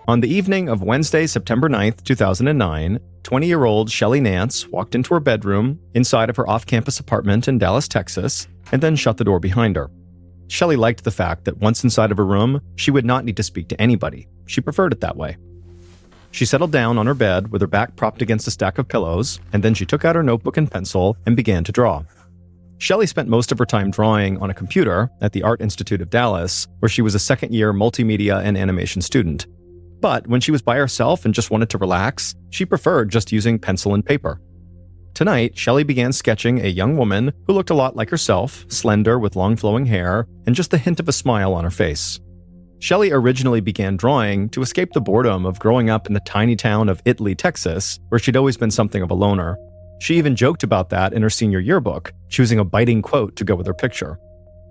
On the evening of Wednesday, September 9th, 2009, 20-year-old Shelley Nance walked into her bedroom inside of her off-campus apartment in Dallas, Texas, and then shut the door behind her. Shelley liked the fact that once inside of her room, she would not need to speak to anybody. She preferred it that way. She settled down on her bed with her back propped against a stack of pillows, and then she took out her notebook and pencil and began to draw. Shelley spent most of her time drawing on a computer at the Art Institute of Dallas, where she was a second-year multimedia and animation student. But when she was by herself and just wanted to relax, she preferred just using pencil and paper. Tonight, Shelley began sketching a young woman who looked a lot like herself, slender with long flowing hair, and just the hint of a smile on her face. Shelley originally began drawing to escape the boredom of growing up in the tiny town of Elie, Texas, where she'd always been something of a loner. She even joked about that in her senior yearbook, choosing a biting quote to go with her picture.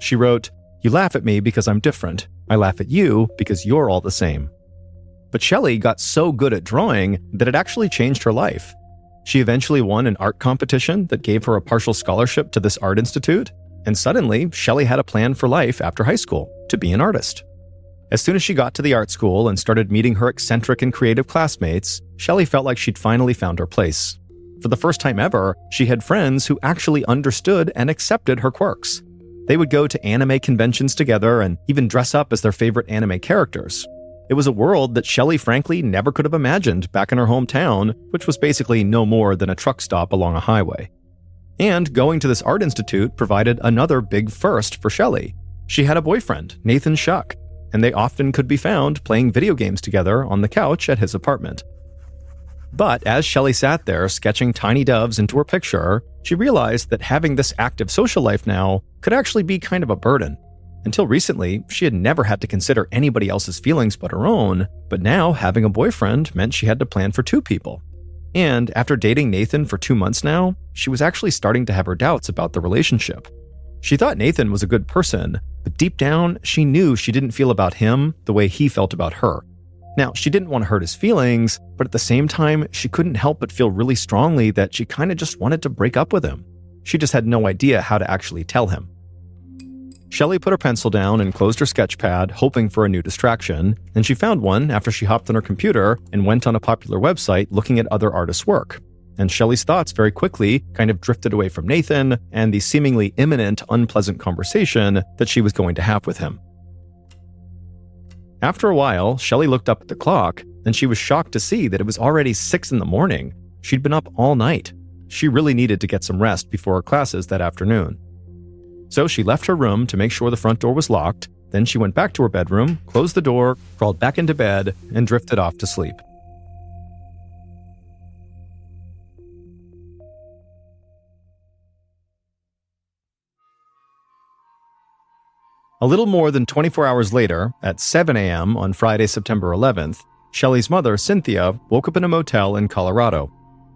She wrote, "You laugh at me because I'm different. I laugh at you because you're all the same." But Shelley got so good at drawing that it actually changed her life. She eventually won an art competition that gave her a partial scholarship to this art institute, and suddenly, Shelley had a plan for life after high school, to be an artist. As soon as she got to the art school and started meeting her eccentric and creative classmates, Shelley felt like she'd finally found her place. For the first time ever, she had friends who actually understood and accepted her quirks. They would go to anime conventions together and even dress up as their favorite anime characters. It was a world that Shelley frankly never could have imagined back in her hometown, which was basically no more than a truck stop along a highway. And going to this art institute provided another big first for Shelley. She had a boyfriend, Nathan Shuck, and they often could be found playing video games together on the couch at his apartment. But as Shelley sat there sketching tiny doves into her picture, she realized that having this active social life now could actually be kind of a burden. Until recently, she had never had to consider anybody else's feelings but her own, but now having a boyfriend meant she had to plan for two people. And after dating Nathan for 2 months now, she was actually starting to have her doubts about the relationship. She thought Nathan was a good person, but deep down, she knew she didn't feel about him the way he felt about her. Now, she didn't want to hurt his feelings, but at the same time, she couldn't help but feel really strongly that she kind of just wanted to break up with him. She just had no idea how to actually tell him. Shelley put her pencil down and closed her sketch pad, hoping for a new distraction, and she found one after she hopped on her computer and went on a popular website looking at other artists' work. And Shelley's thoughts very quickly kind of drifted away from Nathan and the seemingly imminent, unpleasant conversation that she was going to have with him. After a while, Shelley looked up at the clock, and she was shocked to see that it was already 6 a.m. She'd been up all night. She really needed to get some rest before her classes that afternoon. So she left her room to make sure the front door was locked, then she went back to her bedroom, closed the door, crawled back into bed, and drifted off to sleep. A little more than 24 hours later, at 7 a.m. on Friday, September 11th, Shelley's mother, Cynthia, woke up in a motel in Colorado.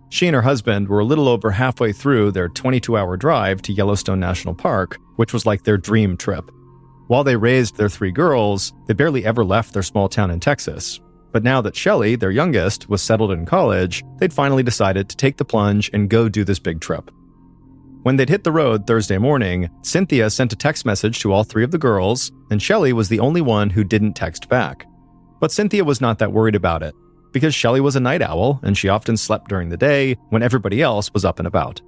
She and her husband were a little over halfway through their 22-hour drive to Yellowstone National Park, which was like their dream trip. While they raised their 3 girls, they barely ever left their small town in Texas. But now that Shelley, their youngest, was settled in college, they'd finally decided to take the plunge and go do this big trip. When they'd hit the road Thursday morning, Cynthia sent a text message to all 3 of the girls, and Shelley was the only one who didn't text back. But Cynthia was not that worried about it, because Shelley was a night owl and she often slept during the day when everybody else was up and about.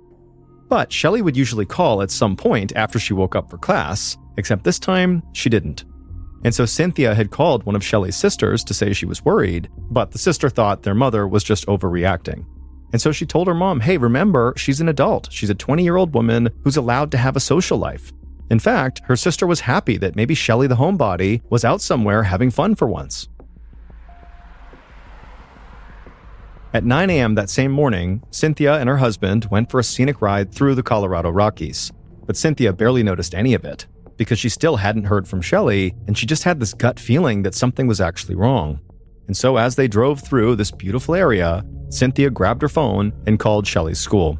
But Shelley would usually call at some point after she woke up for class, except this time, she didn't. And so Cynthia had called one of Shelley's sisters to say she was worried, but the sister thought their mother was just overreacting. And so she told her mom, hey, remember, she's an adult. She's a 20-year-old woman who's allowed to have a social life. In fact, her sister was happy that maybe Shelley the homebody was out somewhere having fun for once. At 9 a.m. that same morning, Cynthia and her husband went for a scenic ride through the Colorado Rockies. But Cynthia barely noticed any of it, because she still hadn't heard from Shelley, and she just had this gut feeling that something was actually wrong. And so as they drove through this beautiful area, Cynthia grabbed her phone and called Shelley's school.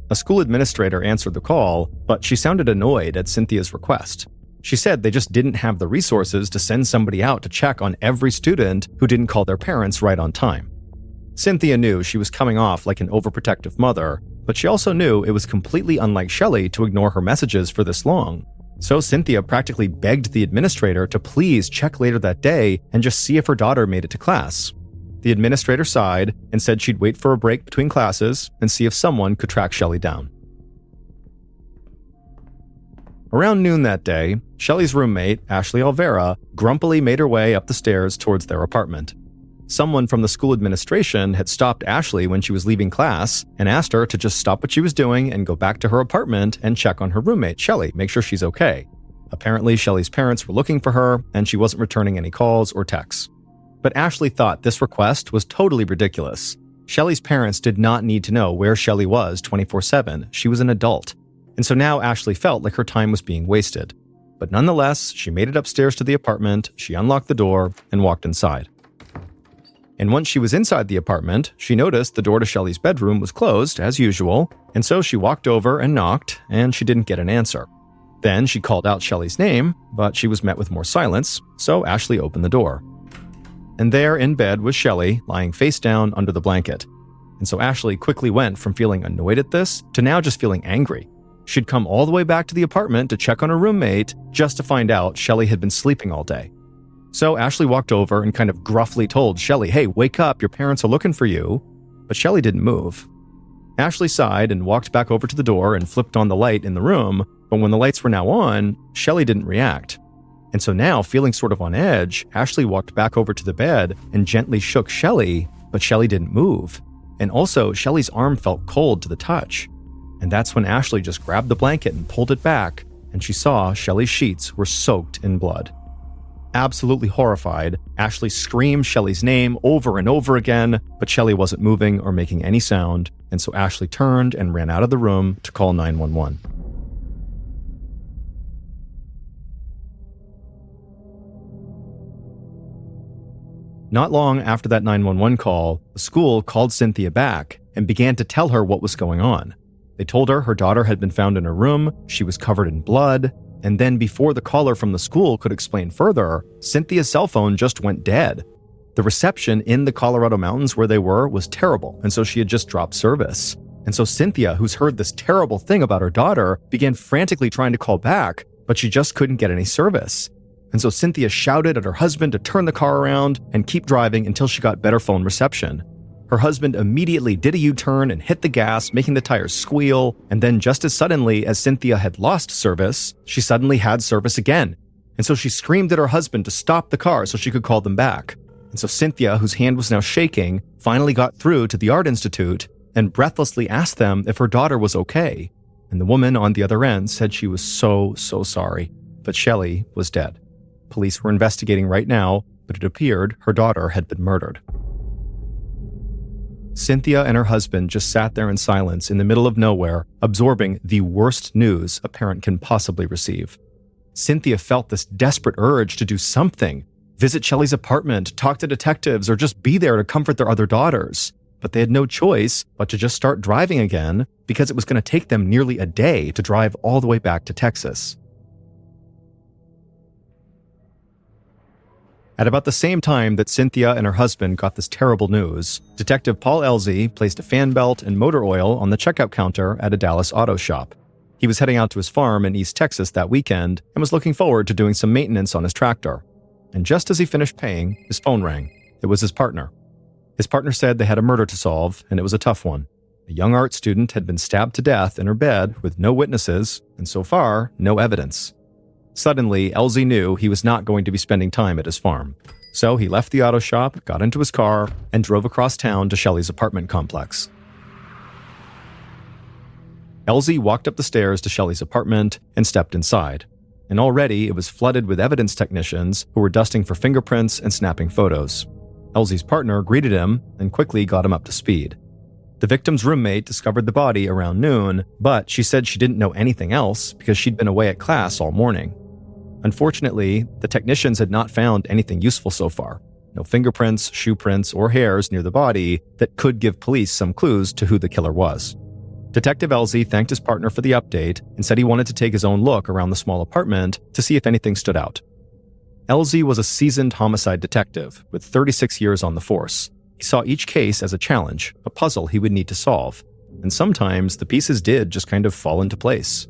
A school administrator answered the call, but she sounded annoyed at Cynthia's request. She said they just didn't have the resources to send somebody out to check on every student who didn't call their parents right on time. Cynthia knew she was coming off like an overprotective mother, but she also knew it was completely unlike Shelley to ignore her messages for this long. So Cynthia practically begged the administrator to please check later that day and just see if her daughter made it to class. The administrator sighed and said she'd wait for a break between classes and see if someone could track Shelley down. Around noon that day, Shelley's roommate, Ashley Alvera, grumpily made her way up the stairs towards their apartment. Someone from the school administration had stopped Ashley when she was leaving class and asked her to just stop what she was doing and go back to her apartment and check on her roommate, Shelley, make sure she's okay. Apparently, Shelley's parents were looking for her, and she wasn't returning any calls or texts. But Ashley thought this request was totally ridiculous. Shelley's parents did not need to know where Shelley was 24/7. She was an adult. And so now Ashley felt like her time was being wasted. But nonetheless, she made it upstairs to the apartment, she unlocked the door, and walked inside. And once she was inside the apartment, she noticed the door to Shelley's bedroom was closed, as usual, and so she walked over and knocked, and she didn't get an answer. Then she called out Shelley's name, but she was met with more silence, so Ashley opened the door. And there in bed was Shelley, lying face down under the blanket. And so Ashley quickly went from feeling annoyed at this to now just feeling angry. She'd come all the way back to the apartment to check on her roommate just to find out Shelley had been sleeping all day. So Ashley walked over and kind of gruffly told Shelley, "Hey, wake up, your parents are looking for you." But Shelley didn't move. Ashley sighed and walked back over to the door and flipped on the light in the room, but when the lights were now on, Shelley didn't react. And so now, feeling sort of on edge, Ashley walked back over to the bed and gently shook Shelley, but Shelley didn't move. And also, Shelley's arm felt cold to the touch. And that's when Ashley just grabbed the blanket and pulled it back, and she saw Shelley's sheets were soaked in blood. Absolutely horrified, Ashley screamed Shelley's name over and over again, but Shelley wasn't moving or making any sound, and so Ashley turned and ran out of the room to call 911. Not long after that 911 call, the school called Cynthia back and began to tell her what was going on. They told her her daughter had been found in her room, she was covered in blood, and then before the caller from the school could explain further, Cynthia's cell phone just went dead. The reception in the Colorado mountains where they were was terrible, and so she had just dropped service. And so Cynthia, who's heard this terrible thing about her daughter, began frantically trying to call back, but she just couldn't get any service. And so Cynthia shouted at her husband to turn the car around and keep driving until she got better phone reception. Her husband immediately did a U-turn and hit the gas, making the tires squeal, and then just as suddenly as Cynthia had lost service, she suddenly had service again. And so she screamed at her husband to stop the car so she could call them back. And so Cynthia, whose hand was now shaking, finally got through to the Art Institute and breathlessly asked them if her daughter was okay. And the woman on the other end said she was so sorry, but Shelley was dead. Police were investigating right now, but it appeared her daughter had been murdered. Cynthia and her husband just sat there in silence in the middle of nowhere, absorbing the worst news a parent can possibly receive. Cynthia felt this desperate urge to do something, visit Shelley's apartment, talk to detectives, or just be there to comfort their other daughters. But they had no choice but to just start driving again because it was going to take them nearly a day to drive all the way back to Texas. At about the same time that Cynthia and her husband got this terrible news, Detective Paul Elie placed a fan belt and motor oil on the checkout counter at a Dallas auto shop. He was heading out to his farm in East Texas that weekend and was looking forward to doing some maintenance on his tractor. And just as he finished paying, his phone rang. It was his partner. His partner said they had a murder to solve, and it was a tough one. A young art student had been stabbed to death in her bed with no witnesses, and so far, no evidence. Suddenly, Elie knew he was not going to be spending time at his farm. So he left the auto shop, got into his car, and drove across town to Shelley's apartment complex. Elie walked up the stairs to Shelley's apartment and stepped inside. And already it was flooded with evidence technicians who were dusting for fingerprints and snapping photos. Elie's partner greeted him and quickly got him up to speed. The victim's roommate discovered the body around noon, but she said she didn't know anything else because she'd been away at class all morning. Unfortunately, the technicians had not found anything useful so far. No fingerprints, shoe prints, or hairs near the body that could give police some clues to who the killer was. Detective Elie thanked his partner for the update and said he wanted to take his own look around the small apartment to see if anything stood out. Elie was a seasoned homicide detective with 36 years on the force. He saw each case as a challenge, a puzzle he would need to solve, and sometimes the pieces did just kind of fall into place.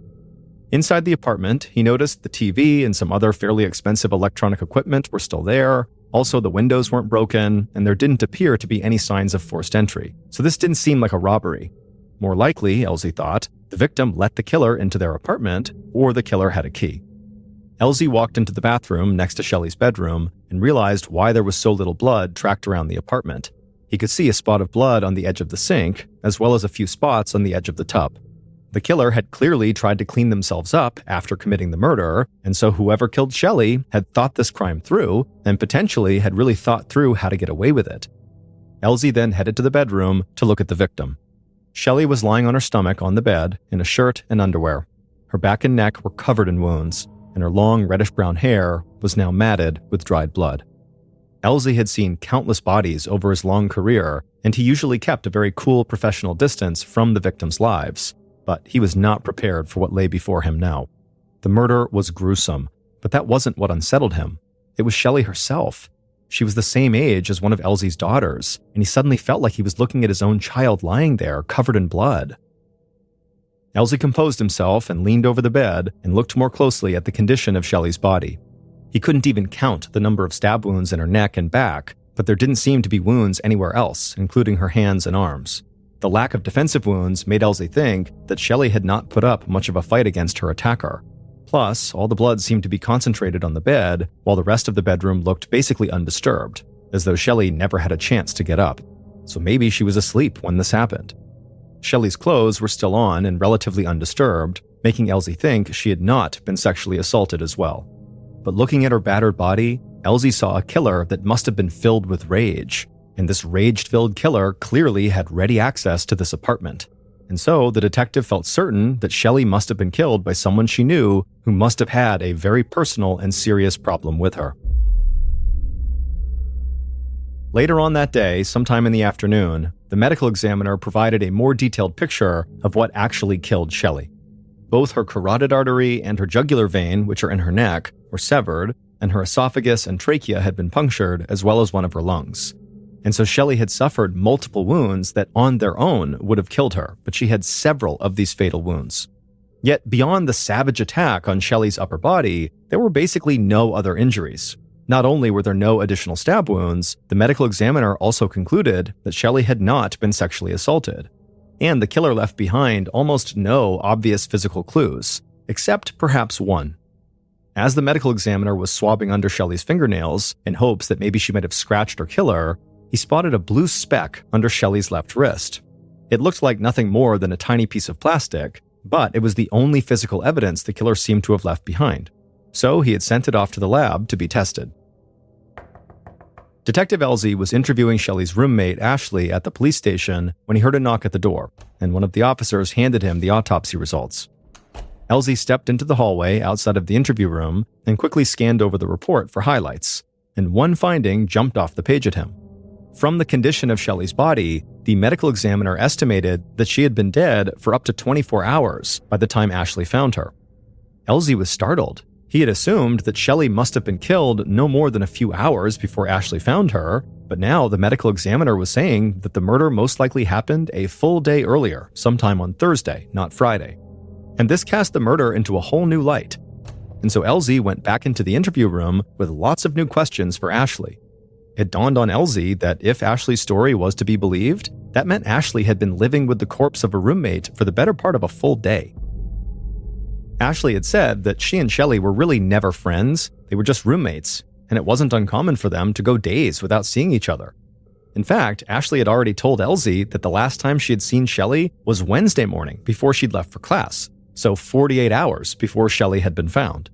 Inside the apartment, he noticed the TV and some other fairly expensive electronic equipment were still there. Also, the windows weren't broken, and there didn't appear to be any signs of forced entry. So this didn't seem like a robbery. More likely, Elie thought, the victim let the killer into their apartment, or the killer had a key. Elie walked into the bathroom next to Shelley's bedroom and realized why there was so little blood tracked around the apartment. He could see a spot of blood on the edge of the sink, as well as a few spots on the edge of the tub. The killer had clearly tried to clean themselves up after committing the murder, and so whoever killed Shelley had thought this crime through and potentially had really thought through how to get away with it. Elie then headed to the bedroom to look at the victim. Shelley was lying on her stomach on the bed in a shirt and underwear. Her back and neck were covered in wounds, and her long reddish-brown hair was now matted with dried blood. Elie had seen countless bodies over his long career, and he usually kept a very cool professional distance from the victims' lives, but he was not prepared for what lay before him now. The murder was gruesome, but that wasn't what unsettled him. It was Shelley herself. She was the same age as one of Elie's daughters, and he suddenly felt like he was looking at his own child lying there, covered in blood. Elie composed himself and leaned over the bed and looked more closely at the condition of Shelley's body. He couldn't even count the number of stab wounds in her neck and back, but there didn't seem to be wounds anywhere else, including her hands and arms. The lack of defensive wounds made Elie think that Shelley had not put up much of a fight against her attacker. Plus, all the blood seemed to be concentrated on the bed, while the rest of the bedroom looked basically undisturbed, as though Shelley never had a chance to get up. So maybe she was asleep when this happened. Shelley's clothes were still on and relatively undisturbed, making Elie think she had not been sexually assaulted as well. But looking at her battered body, Elie saw a killer that must have been filled with rage, and this rage-filled killer clearly had ready access to this apartment. And so the detective felt certain that Shelley must have been killed by someone she knew who must have had a very personal and serious problem with her. Later on that day, sometime in the afternoon, the medical examiner provided a more detailed picture of what actually killed Shelley. Both her carotid artery and her jugular vein, which are in her neck, were severed, and her esophagus and trachea had been punctured, as well as one of her lungs. And so Shelley had suffered multiple wounds that on their own would have killed her, but she had several of these fatal wounds. Yet beyond the savage attack on Shelley's upper body, there were basically no other injuries. Not only were there no additional stab wounds, the medical examiner also concluded that Shelley had not been sexually assaulted. And the killer left behind almost no obvious physical clues, except perhaps one. As the medical examiner was swabbing under Shelley's fingernails in hopes that maybe she might have scratched her killer, he spotted a blue speck under Shelley's left wrist. It looked like nothing more than a tiny piece of plastic, but it was the only physical evidence the killer seemed to have left behind. So he had sent it off to the lab to be tested. Detective Elie was interviewing Shelley's roommate, Ashley, at the police station when he heard a knock at the door, and one of the officers handed him the autopsy results. Elie stepped into the hallway outside of the interview room and quickly scanned over the report for highlights, and one finding jumped off the page at him. From the condition of Shelley's body, the medical examiner estimated that she had been dead for up to 24 hours by the time Ashley found her. Elie was startled. He had assumed that Shelley must have been killed no more than a few hours before Ashley found her, but now the medical examiner was saying that the murder most likely happened a full day earlier, sometime on Thursday, not Friday. And this cast the murder into a whole new light. And so Elie went back into the interview room with lots of new questions for Ashley. It dawned on Elie that if Ashley's story was to be believed, that meant Ashley had been living with the corpse of a roommate for the better part of a full day. Ashley had said that she and Shelley were really never friends, they were just roommates, and it wasn't uncommon for them to go days without seeing each other. In fact, Ashley had already told Elie that the last time she had seen Shelley was Wednesday morning before she'd left for class, so 48 hours before Shelley had been found.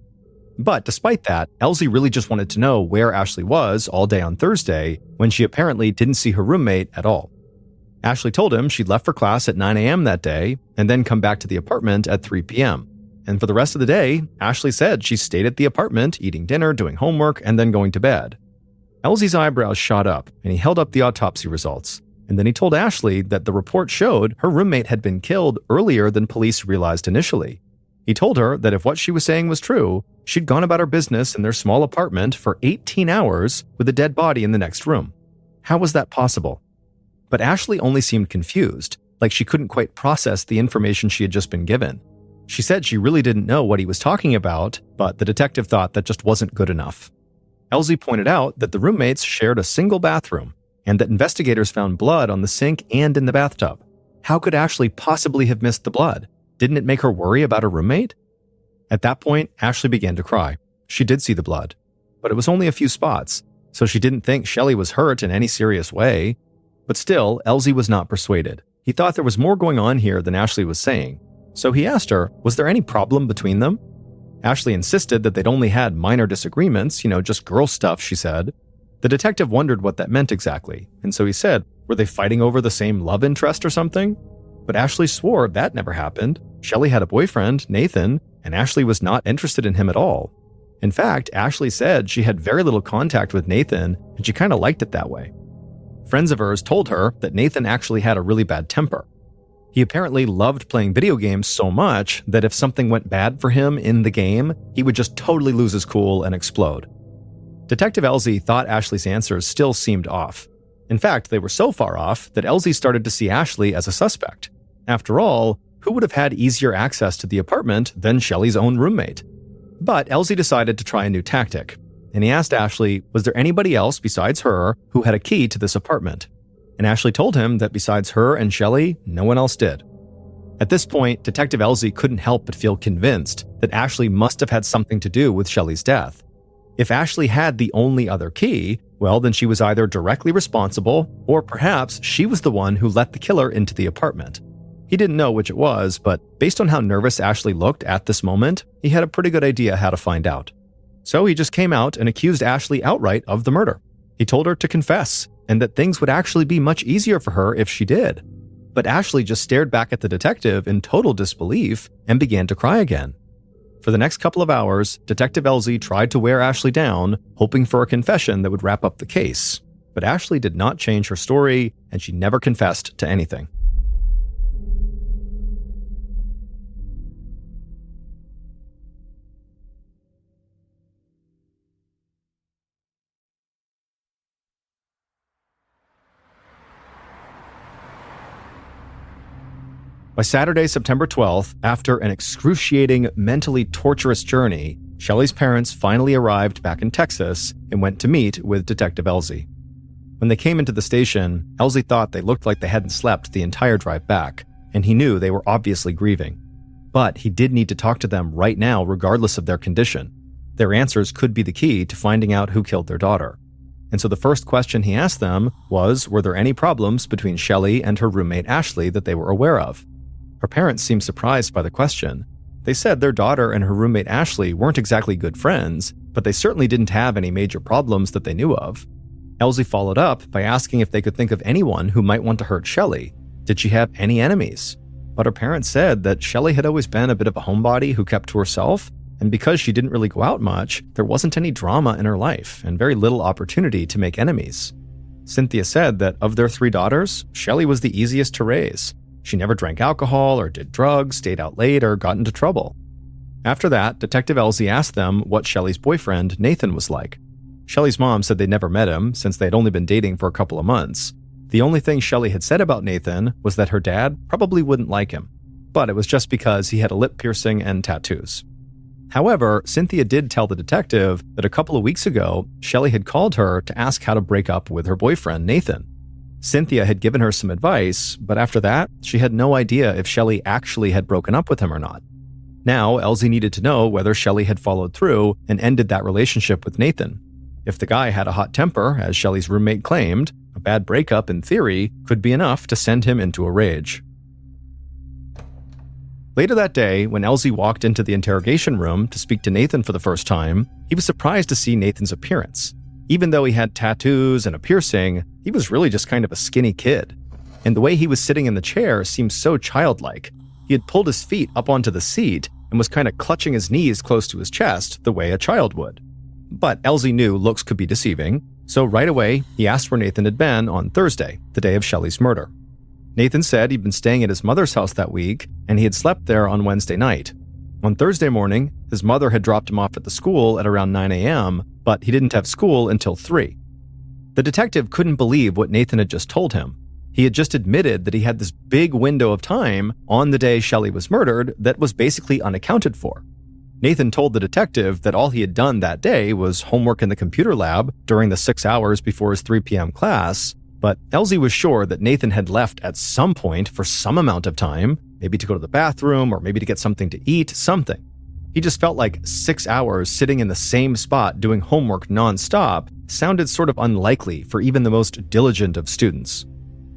But despite that, Elie really just wanted to know where Ashley was all day on Thursday when she apparently didn't see her roommate at all. Ashley told him she'd left for class at 9 a.m. that day and then come back to the apartment at 3 p.m. And for the rest of the day, Ashley said she stayed at the apartment, eating dinner, doing homework, and then going to bed. Elie's eyebrows shot up, and he held up the autopsy results. And then he told Ashley that the report showed her roommate had been killed earlier than police realized initially. He told her that if what she was saying was true, she'd gone about her business in their small apartment for 18 hours with a dead body in the next room. How was that possible? But Ashley only seemed confused, like she couldn't quite process the information she had just been given. She said she really didn't know what he was talking about, but the detective thought that just wasn't good enough. Elie pointed out that the roommates shared a single bathroom, and that investigators found blood on the sink and in the bathtub. How could Ashley possibly have missed the blood? Didn't it make her worry about her roommate? At that point, Ashley began to cry. She did see the blood, but it was only a few spots, so she didn't think Shelley was hurt in any serious way. But still, Elie was not persuaded. He thought there was more going on here than Ashley was saying. So he asked her, was there any problem between them? Ashley insisted that they'd only had minor disagreements, just girl stuff, she said. The detective wondered what that meant exactly, and so he said, were they fighting over the same love interest or something? But Ashley swore that never happened. Shelley had a boyfriend, Neeson, and Ashley was not interested in him at all. In fact, Ashley said she had very little contact with Neeson, and she kind of liked it that way. Friends of hers told her that Neeson actually had a really bad temper. He apparently loved playing video games so much that if something went bad for him in the game, he would just totally lose his cool and explode. Detective Elie thought Ashley's answers still seemed off. In fact, they were so far off that Elie started to see Ashley as a suspect. After all, who would have had easier access to the apartment than Shelley's own roommate? But Elie decided to try a new tactic, and he asked Ashley, was there anybody else besides her who had a key to this apartment? And Ashley told him that besides her and Shelley, no one else did. At this point, Detective Elie couldn't help but feel convinced that Ashley must have had something to do with Shelley's death. If Ashley had the only other key, well, then she was either directly responsible, or perhaps she was the one who let the killer into the apartment. He didn't know which it was, but based on how nervous Ashley looked at this moment, he had a pretty good idea how to find out. So he just came out and accused Ashley outright of the murder. He told her to confess, and that things would actually be much easier for her if she did. But Ashley just stared back at the detective in total disbelief and began to cry again. For the next couple of hours, Detective Elie tried to wear Ashley down, hoping for a confession that would wrap up the case. But Ashley did not change her story, and she never confessed to anything. By Saturday, September 12th, after an excruciating, mentally torturous journey, Shelley's parents finally arrived back in Texas and went to meet with Detective Elie. When they came into the station, Elie thought they looked like they hadn't slept the entire drive back, and he knew they were obviously grieving. But he did need to talk to them right now regardless of their condition. Their answers could be the key to finding out who killed their daughter. And so the first question he asked them was, were there any problems between Shelley and her roommate Ashley that they were aware of? Her parents seemed surprised by the question. They said their daughter and her roommate Ashley weren't exactly good friends, but they certainly didn't have any major problems that they knew of. Elie followed up by asking if they could think of anyone who might want to hurt Shelley. Did she have any enemies? But her parents said that Shelley had always been a bit of a homebody who kept to herself, and because she didn't really go out much, there wasn't any drama in her life and very little opportunity to make enemies. Cynthia said that of their 3 daughters, Shelley was the easiest to raise. She never drank alcohol or did drugs, stayed out late, or got into trouble. After that, Detective Elie asked them what Shelley's boyfriend, Neeson, was like. Shelley's mom said they'd never met him since they'd only been dating for a couple of months. The only thing Shelley had said about Neeson was that her dad probably wouldn't like him, but it was just because he had a lip piercing and tattoos. However, Cynthia did tell the detective that a couple of weeks ago, Shelley had called her to ask how to break up with her boyfriend, Neeson. Cynthia had given her some advice, but after that, she had no idea if Shelley actually had broken up with him or not. Now, Elie needed to know whether Shelley had followed through and ended that relationship with Neeson. If the guy had a hot temper, as Shelley's roommate claimed, a bad breakup, in theory, could be enough to send him into a rage. Later that day, when Elie walked into the interrogation room to speak to Neeson for the first time, he was surprised to see Neeson's appearance. Even though he had tattoos and a piercing, he was really just kind of a skinny kid. And the way he was sitting in the chair seemed so childlike. He had pulled his feet up onto the seat and was kind of clutching his knees close to his chest the way a child would. But Elie knew looks could be deceiving, so right away he asked where Neeson had been on Thursday, the day of Shelley's murder. Neeson said he'd been staying at his mother's house that week, and he had slept there on Wednesday night. On Thursday morning, his mother had dropped him off at the school at around 9 a.m., but he didn't have school until 3. The detective couldn't believe what Neeson had just told him. He had just admitted that he had this big window of time on the day Shelley was murdered that was basically unaccounted for. Nathan told the detective that all he had done that day was homework in the computer lab during the 6 hours before his 3 p.m. class, but Elie was sure that Nathan had left at some point for some amount of time, maybe to go to the bathroom or maybe to get something to eat, something. He just felt like 6 hours sitting in the same spot doing homework nonstop sounded sort of unlikely for even the most diligent of students.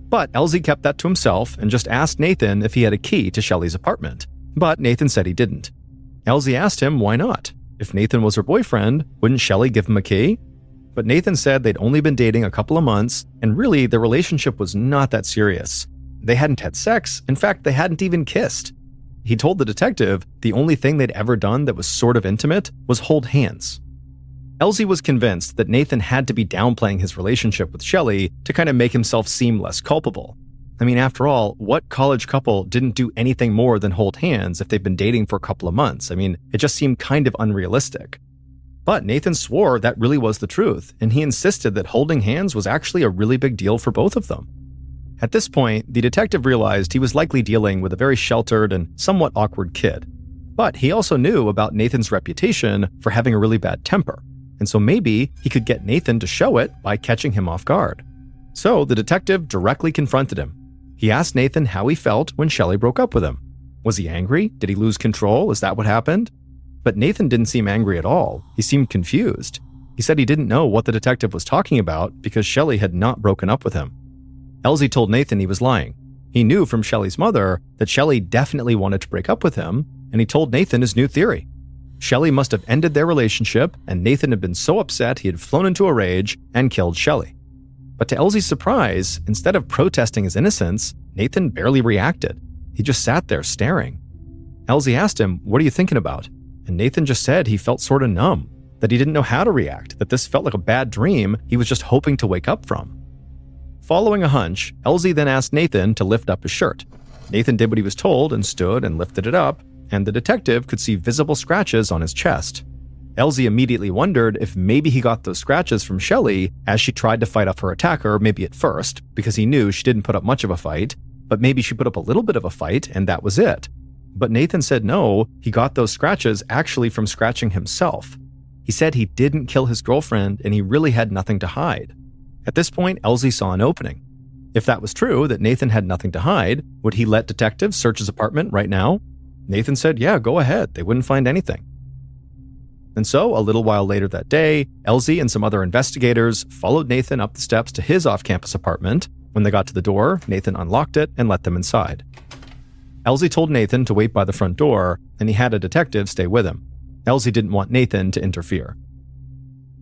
But Elie kept that to himself and just asked Nathan if he had a key to Shelley's apartment. But Nathan said he didn't. Elie asked him why not. If Nathan was her boyfriend, wouldn't Shelley give him a key? But Nathan said they'd only been dating a couple of months, and really their relationship was not that serious. They hadn't had sex, in fact they hadn't even kissed. He told the detective the only thing they'd ever done that was sort of intimate was hold hands. Elie was convinced that Nathan had to be downplaying his relationship with Shelley to kind of make himself seem less culpable. I mean, after all, what college couple didn't do anything more than hold hands if they've been dating for a couple of months? I mean, it just seemed kind of unrealistic. But Nathan swore that really was the truth, and he insisted that holding hands was actually a really big deal for both of them. At this point, the detective realized he was likely dealing with a very sheltered and somewhat awkward kid. But he also knew about Nathan's reputation for having a really bad temper, and so maybe he could get Nathan to show it by catching him off guard. So the detective directly confronted him. He asked Nathan how he felt when Shelley broke up with him. Was he angry? Did he lose control? Is that what happened? But Nathan didn't seem angry at all. He seemed confused. He said he didn't know what the detective was talking about because Shelley had not broken up with him. Elie told Nathan he was lying. He knew from Shelley's mother that Shelley definitely wanted to break up with him, and he told Nathan his new theory. Shelley must have ended their relationship, and Nathan had been so upset he had flown into a rage and killed Shelley. But to Elie's surprise, instead of protesting his innocence, Nathan barely reacted. He just sat there staring. Elie asked him, "What are you thinking about?" And Nathan just said he felt sort of numb, that he didn't know how to react, that this felt like a bad dream he was just hoping to wake up from. Following a hunch, Elie then asked Nathan to lift up his shirt. Nathan did what he was told and stood and lifted it up, and the detective could see visible scratches on his chest. Elie immediately wondered if maybe he got those scratches from Shelley as she tried to fight off her attacker, maybe at first, because he knew she didn't put up much of a fight, but maybe she put up a little bit of a fight and that was it. But Nathan said no, he got those scratches actually from scratching himself. He said he didn't kill his girlfriend and he really had nothing to hide. At this point, Elie saw an opening. If that was true, that Nathan had nothing to hide, would he let detectives search his apartment right now? Nathan said, yeah, go ahead, they wouldn't find anything. And so, a little while later that day, Elie and some other investigators followed Nathan up the steps to his off-campus apartment. When they got to the door, Nathan unlocked it and let them inside. Elie told Nathan to wait by the front door, and he had a detective stay with him. Elie didn't want Nathan to interfere.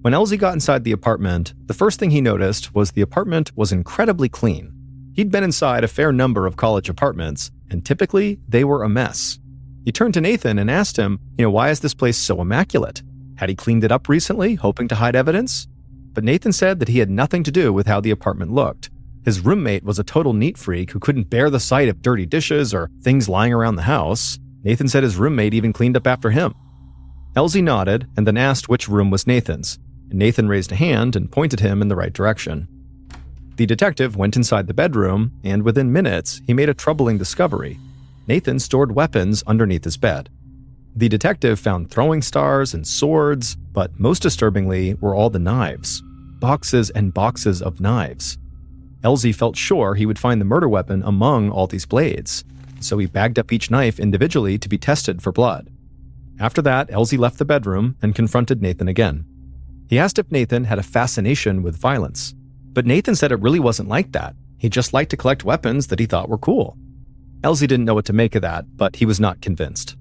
When Elie got inside the apartment, the first thing he noticed was the apartment was incredibly clean. He'd been inside a fair number of college apartments, and typically, they were a mess. He turned to Nathan and asked him, why is this place so immaculate? Had he cleaned it up recently, hoping to hide evidence? But Nathan said that he had nothing to do with how the apartment looked. His roommate was a total neat freak who couldn't bear the sight of dirty dishes or things lying around the house. Nathan said his roommate even cleaned up after him. Elie nodded and then asked which room was Nathan's. And Nathan raised a hand and pointed him in the right direction. The detective went inside the bedroom, and within minutes, he made a troubling discovery. Nathan stored weapons underneath his bed. The detective found throwing stars and swords, but most disturbingly were all the knives. Boxes and boxes of knives. Elie felt sure he would find the murder weapon among all these blades, so he bagged up each knife individually to be tested for blood. After that, Elie left the bedroom and confronted Nathan again. He asked if Nathan had a fascination with violence, but Nathan said it really wasn't like that. He just liked to collect weapons that he thought were cool. Elie didn't know what to make of that, but he was not convinced.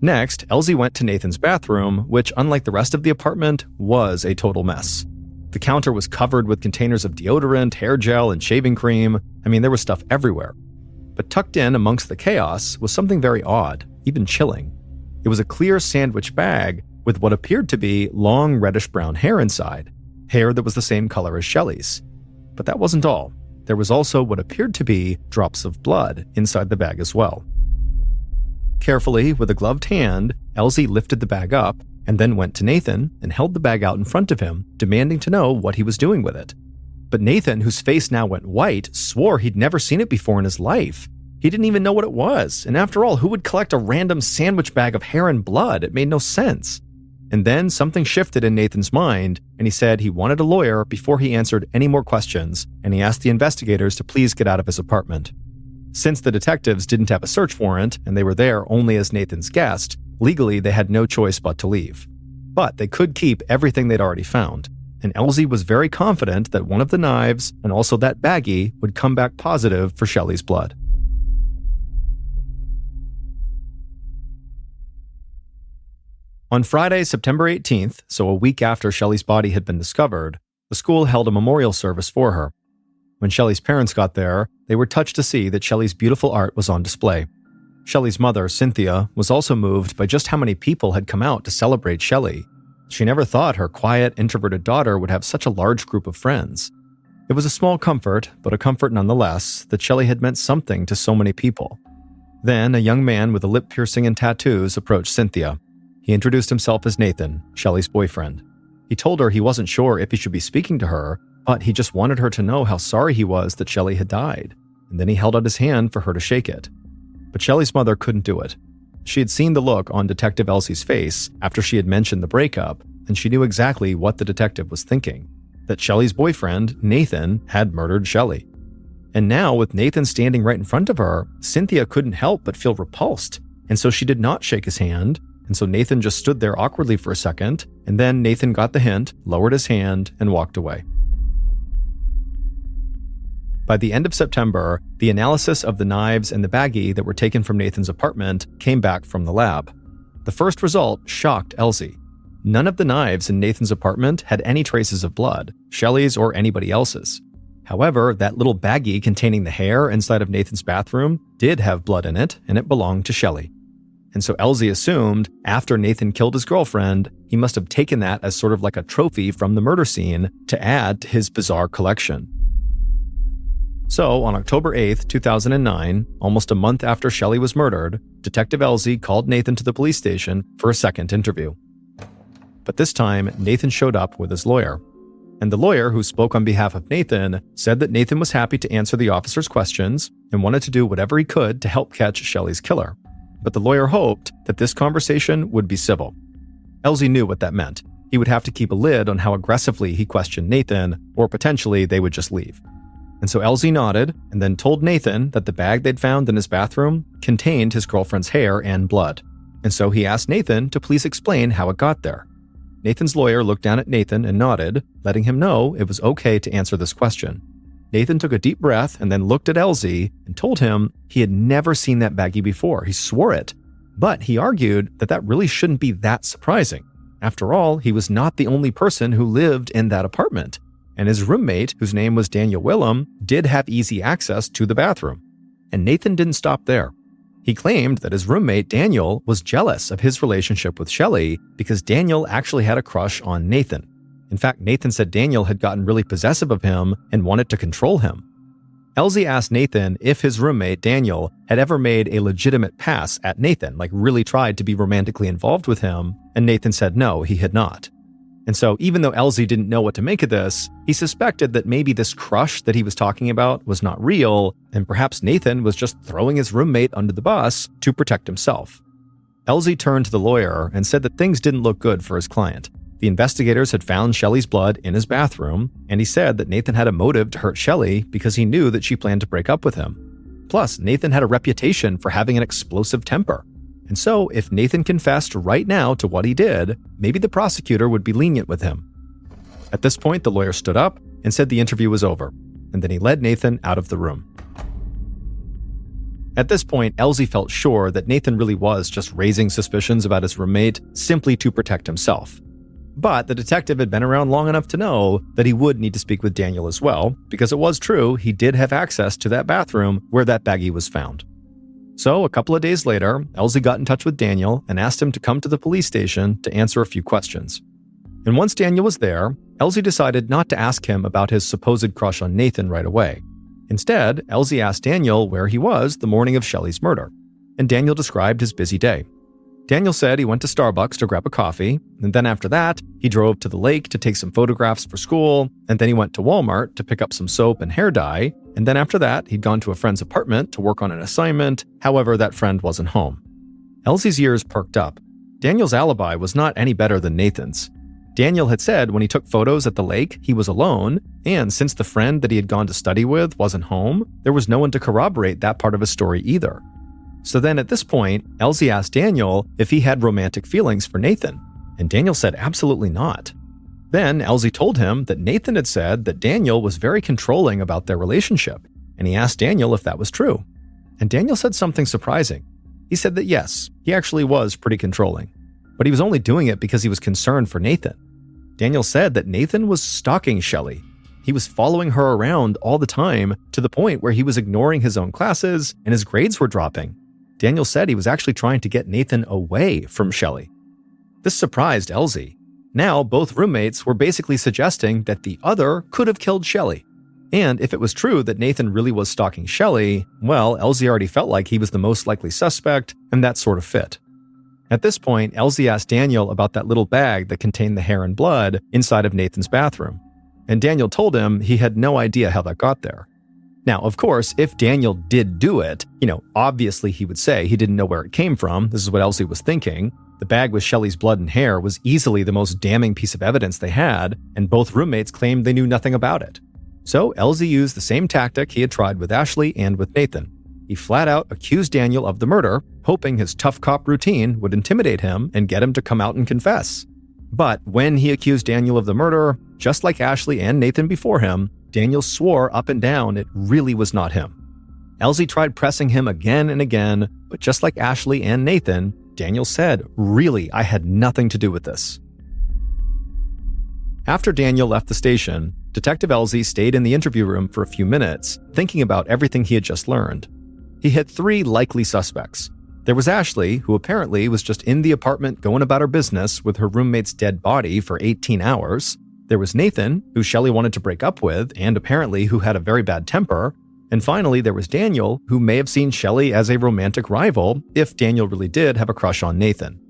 Next, Elie went to Nathan's bathroom, which, unlike the rest of the apartment, was a total mess. The counter was covered with containers of deodorant, hair gel, and shaving cream. There was stuff everywhere. But tucked in amongst the chaos was something very odd, even chilling. It was a clear sandwich bag with what appeared to be long reddish-brown hair inside, hair that was the same color as Shelley's. But that wasn't all. There was also what appeared to be drops of blood inside the bag as well. Carefully, with a gloved hand, Elie lifted the bag up and then went to Nathan and held the bag out in front of him, demanding to know what he was doing with it. But Nathan, whose face now went white, swore he'd never seen it before in his life. He didn't even know what it was, and after all, who would collect a random sandwich bag of hair and blood? It made no sense. And then something shifted in Nathan's mind, and he said he wanted a lawyer before he answered any more questions, and he asked the investigators to please get out of his apartment. Since the detectives didn't have a search warrant, and they were there only as Nathan's guest, legally they had no choice but to leave. But they could keep everything they'd already found, and Elie was very confident that one of the knives, and also that baggie, would come back positive for Shelley's blood. On Friday, September 18th, so a week after Shelley's body had been discovered, the school held a memorial service for her. When Shelley's parents got there, they were touched to see that Shelley's beautiful art was on display. Shelley's mother, Cynthia, was also moved by just how many people had come out to celebrate Shelley. She never thought her quiet, introverted daughter would have such a large group of friends. It was a small comfort, but a comfort nonetheless, that Shelley had meant something to so many people. Then, a young man with a lip piercing and tattoos approached Cynthia. He introduced himself as Nathan, Shelley's boyfriend. He told her he wasn't sure if he should be speaking to her, but he just wanted her to know how sorry he was that Shelley had died, and then he held out his hand for her to shake it. But Shelley's mother couldn't do it. She had seen the look on Detective Elsie's face after she had mentioned the breakup, and she knew exactly what the detective was thinking, that Shelley's boyfriend, Nathan, had murdered Shelley. And now, with Nathan standing right in front of her, Cynthia couldn't help but feel repulsed, and so she did not shake his hand. And so Nathan just stood there awkwardly for a second, and then Nathan got the hint, lowered his hand, and walked away. By the end of September, the analysis of the knives and the baggie that were taken from Nathan's apartment came back from the lab. The first result shocked Elie. None of the knives in Nathan's apartment had any traces of blood, Shelley's or anybody else's. However, that little baggie containing the hair inside of Nathan's bathroom did have blood in it, and it belonged to Shelley. And so Elie assumed, after Nathan killed his girlfriend, he must have taken that as sort of like a trophy from the murder scene to add to his bizarre collection. So, on October 8th, 2009, almost a month after Shelley was murdered, Detective Elie called Nathan to the police station for a second interview. But this time, Nathan showed up with his lawyer. And the lawyer, who spoke on behalf of Nathan, said that Nathan was happy to answer the officer's questions and wanted to do whatever he could to help catch Shelley's killer. But the lawyer hoped that this conversation would be civil. Elie knew what that meant. He would have to keep a lid on how aggressively he questioned Nathan, or potentially they would just leave. And so Elie nodded and then told Nathan that the bag they'd found in his bathroom contained his girlfriend's hair and blood. And so he asked Nathan to please explain how it got there. Nathan's lawyer looked down at Nathan and nodded, letting him know it was okay to answer this question. Nathan took a deep breath and then looked at Elie and told him he had never seen that baggie before. He swore it. But he argued that that really shouldn't be that surprising. After all, he was not the only person who lived in that apartment. And his roommate, whose name was Daniel Willum, did have easy access to the bathroom. And Nathan didn't stop there. He claimed that his roommate, Daniel, was jealous of his relationship with Shelley because Daniel actually had a crush on Nathan. In fact, Nathan said Daniel had gotten really possessive of him and wanted to control him. Elie asked Nathan if his roommate, Daniel, had ever made a legitimate pass at Nathan, like really tried to be romantically involved with him, and Nathan said no, he had not. And so even though Elie didn't know what to make of this, he suspected that maybe this crush that he was talking about was not real, and perhaps Nathan was just throwing his roommate under the bus to protect himself. Elie turned to the lawyer and said that things didn't look good for his client. The investigators had found Shelley's blood in his bathroom, and he said that Nathan had a motive to hurt Shelley because he knew that she planned to break up with him. Plus, Nathan had a reputation for having an explosive temper. And so, if Nathan confessed right now to what he did, maybe the prosecutor would be lenient with him. At this point, the lawyer stood up and said the interview was over, and then he led Nathan out of the room. At this point, Elie felt sure that Nathan really was just raising suspicions about his roommate simply to protect himself. But the detective had been around long enough to know that he would need to speak with Daniel as well, because it was true he did have access to that bathroom where that baggie was found. So a couple of days later, Elie got in touch with Daniel and asked him to come to the police station to answer a few questions. And once Daniel was there, Elie decided not to ask him about his supposed crush on Nathan right away. Instead, Elie asked Daniel where he was the morning of Shelley's murder, and Daniel described his busy day. Daniel said he went to Starbucks to grab a coffee, and then after that, he drove to the lake to take some photographs for school, and then he went to Walmart to pick up some soap and hair dye, and then after that, he'd gone to a friend's apartment to work on an assignment. However, that friend wasn't home. Elsie's ears perked up. Daniel's alibi was not any better than Nathan's. Daniel had said when he took photos at the lake, he was alone, and since the friend that he had gone to study with wasn't home, there was no one to corroborate that part of his story either. So then at this point, Elsie asked Daniel if he had romantic feelings for Nathan, and Daniel said absolutely not. Then Elsie told him that Nathan had said that Daniel was very controlling about their relationship, and he asked Daniel if that was true. And Daniel said something surprising. He said that yes, he actually was pretty controlling, but he was only doing it because he was concerned for Nathan. Daniel said that Nathan was stalking Shelley. He was following her around all the time to the point where he was ignoring his own classes and his grades were dropping. Daniel said he was actually trying to get Nathan away from Shelley. This surprised Elsie. Now, both roommates were basically suggesting that the other could have killed Shelley. And if it was true that Nathan really was stalking Shelley, well, Elsie already felt like he was the most likely suspect, and that sort of fit. At this point, Elsie asked Daniel about that little bag that contained the hair and blood inside of Nathan's bathroom. And Daniel told him he had no idea how that got there. Now, of course, if Daniel did do it, obviously he would say he didn't know where it came from. This is what Elsie was thinking. The bag with Shelley's blood and hair was easily the most damning piece of evidence they had, and both roommates claimed they knew nothing about it. So Elsie used the same tactic he had tried with Ashley and with Nathan. He flat out accused Daniel of the murder, hoping his tough cop routine would intimidate him and get him to come out and confess. But when he accused Daniel of the murder, just like Ashley and Nathan before him, Daniel swore up and down it really was not him. Elsie tried pressing him again and again, but just like Ashley and Nathan, Daniel said, "Really, I had nothing to do with this." After Daniel left the station, Detective Elsie stayed in the interview room for a few minutes, thinking about everything he had just learned. He had 3 likely suspects. There was Ashley, who apparently was just in the apartment going about her business with her roommate's dead body for 18 hours. There was Nathan, who Shelley wanted to break up with, and apparently who had a very bad temper. And finally, there was Daniel, who may have seen Shelley as a romantic rival, if Daniel really did have a crush on Nathan.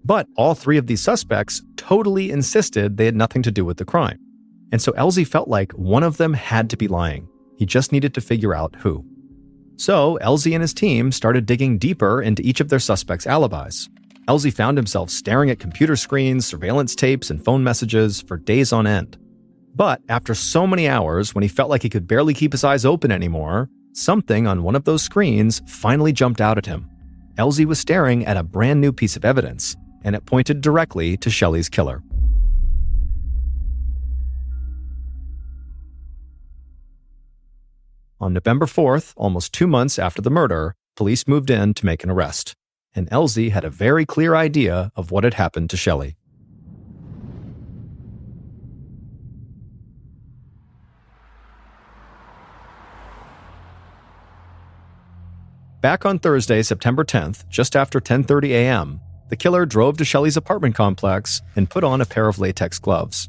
But all 3 of these suspects totally insisted they had nothing to do with the crime. And so Elsie felt like one of them had to be lying. He just needed to figure out who. So Elsie and his team started digging deeper into each of their suspects' alibis. Elsie found himself staring at computer screens, surveillance tapes, and phone messages for days on end. But after so many hours, when he felt like he could barely keep his eyes open anymore, something on one of those screens finally jumped out at him. Elsie was staring at a brand new piece of evidence, and it pointed directly to Shelley's killer. On November 4th, almost 2 months after the murder, police moved in to make an arrest, and Elsie had a very clear idea of what had happened to Shelley. Back on Thursday, September 10th, just after 10:30 a.m., the killer drove to Shelley's apartment complex and put on a pair of latex gloves.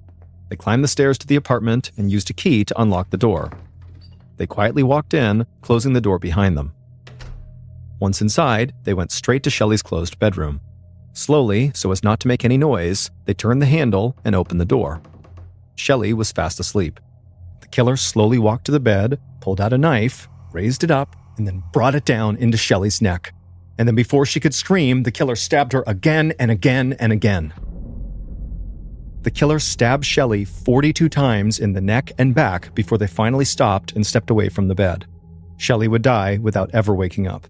They climbed the stairs to the apartment and used a key to unlock the door. They quietly walked in, closing the door behind them. Once inside, they went straight to Shelley's closed bedroom. Slowly, so as not to make any noise, they turned the handle and opened the door. Shelley was fast asleep. The killer slowly walked to the bed, pulled out a knife, raised it up, and then brought it down into Shelley's neck. And then before she could scream, the killer stabbed her again and again and again. The killer stabbed Shelley 42 times in the neck and back before they finally stopped and stepped away from the bed. Shelley would die without ever waking up.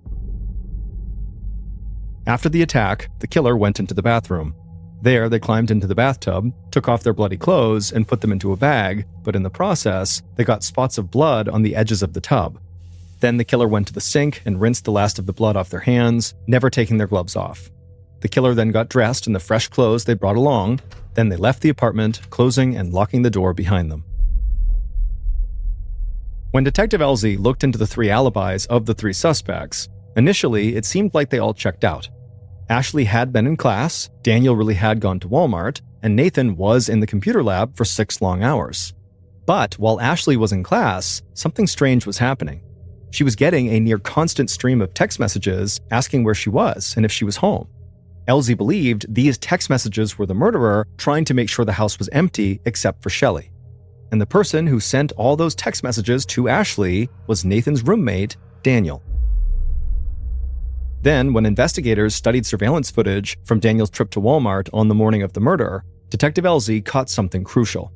After the attack, the killer went into the bathroom. There, they climbed into the bathtub, took off their bloody clothes, and put them into a bag, but in the process, they got spots of blood on the edges of the tub. Then the killer went to the sink and rinsed the last of the blood off their hands, never taking their gloves off. The killer then got dressed in the fresh clothes they brought along. Then they left the apartment, closing and locking the door behind them. When Detective Elsie looked into the 3 alibis of the 3 suspects, initially it seemed like they all checked out. Ashley had been in class, Daniel really had gone to Walmart, and Nathan was in the computer lab for 6 long hours. But while Ashley was in class, something strange was happening. She was getting a near constant stream of text messages asking where she was and if she was home. Elsie believed these text messages were the murderer trying to make sure the house was empty except for Shelley. And the person who sent all those text messages to Ashley was Nathan's roommate, Daniel. Then, when investigators studied surveillance footage from Daniel's trip to Walmart on the morning of the murder, Detective Elsie caught something crucial.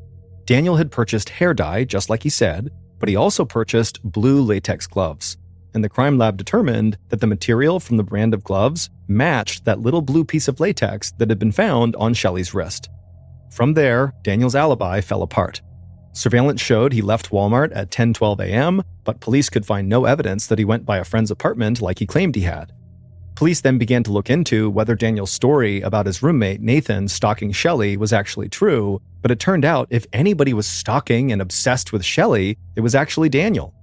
Daniel had purchased hair dye, just like he said, but he also purchased blue latex gloves. And the crime lab determined that the material from the brand of gloves matched that little blue piece of latex that had been found on Shelley's wrist. From there, Daniel's alibi fell apart. Surveillance showed he left Walmart at 10:12 a.m., but police could find no evidence that he went by a friend's apartment like he claimed he had. Police then began to look into whether Daniel's story about his roommate Nathan stalking Shelley was actually true, but it turned out if anybody was stalking and obsessed with Shelley, it was actually Daniel.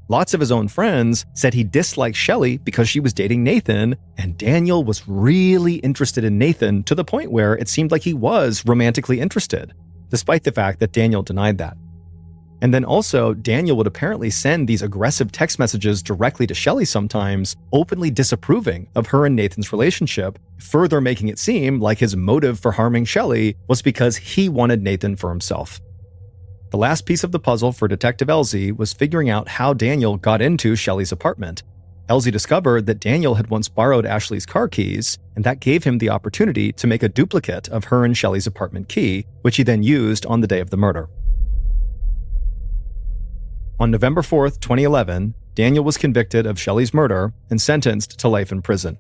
Lots of his own friends said he disliked Shelley because she was dating Nathan, and Daniel was really interested in Nathan to the point where it seemed like he was romantically interested, despite the fact that Daniel denied that. And then also, Daniel would apparently send these aggressive text messages directly to Shelley sometimes, openly disapproving of her and Nathan's relationship, further making it seem like his motive for harming Shelley was because he wanted Nathan for himself. The last piece of the puzzle for Detective Elsie was figuring out how Daniel got into Shelley's apartment. Elsie discovered that Daniel had once borrowed Ashley's car keys, and that gave him the opportunity to make a duplicate of her and Shelley's apartment key, which he then used on the day of the murder. On November 4th, 2011, Daniel was convicted of Shelley's murder and sentenced to life in prison.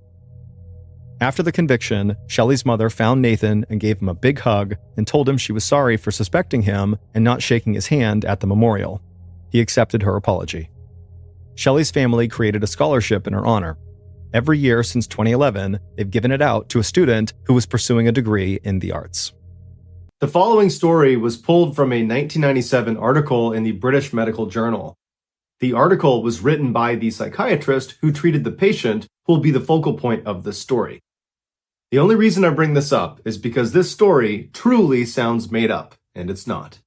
After the conviction, Shelley's mother found Nathan and gave him a big hug and told him she was sorry for suspecting him and not shaking his hand at the memorial. He accepted her apology. Shelley's family created a scholarship in her honor. Every year since 2011, they've given it out to a student who was pursuing a degree in the arts. The following story was pulled from a 1997 article in the British Medical Journal. The article was written by the psychiatrist who treated the patient who will be the focal point of this story. The only reason I bring this up is because this story truly sounds made up, and it's not.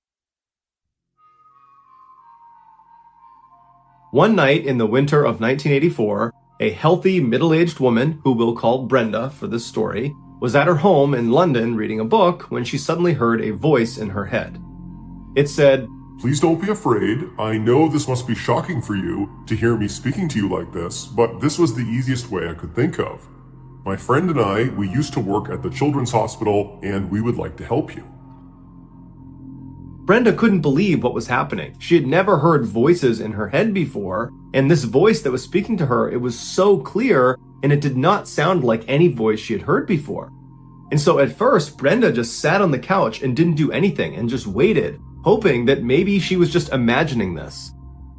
One night in the winter of 1984, a healthy middle-aged woman, who we'll call Brenda for this story, was at her home in London reading a book when she suddenly heard a voice in her head. It said, "Please don't be afraid. I know this must be shocking for you to hear me speaking to you like this, but this was the easiest way I could think of. My friend and I, we used to work at the children's hospital, and we would like to help you." Brenda couldn't believe what was happening. She had never heard voices in her head before, and this voice that was speaking to her, it was so clear, and it did not sound like any voice she had heard before. And so at first, Brenda just sat on the couch and didn't do anything and just waited, hoping that maybe she was just imagining this.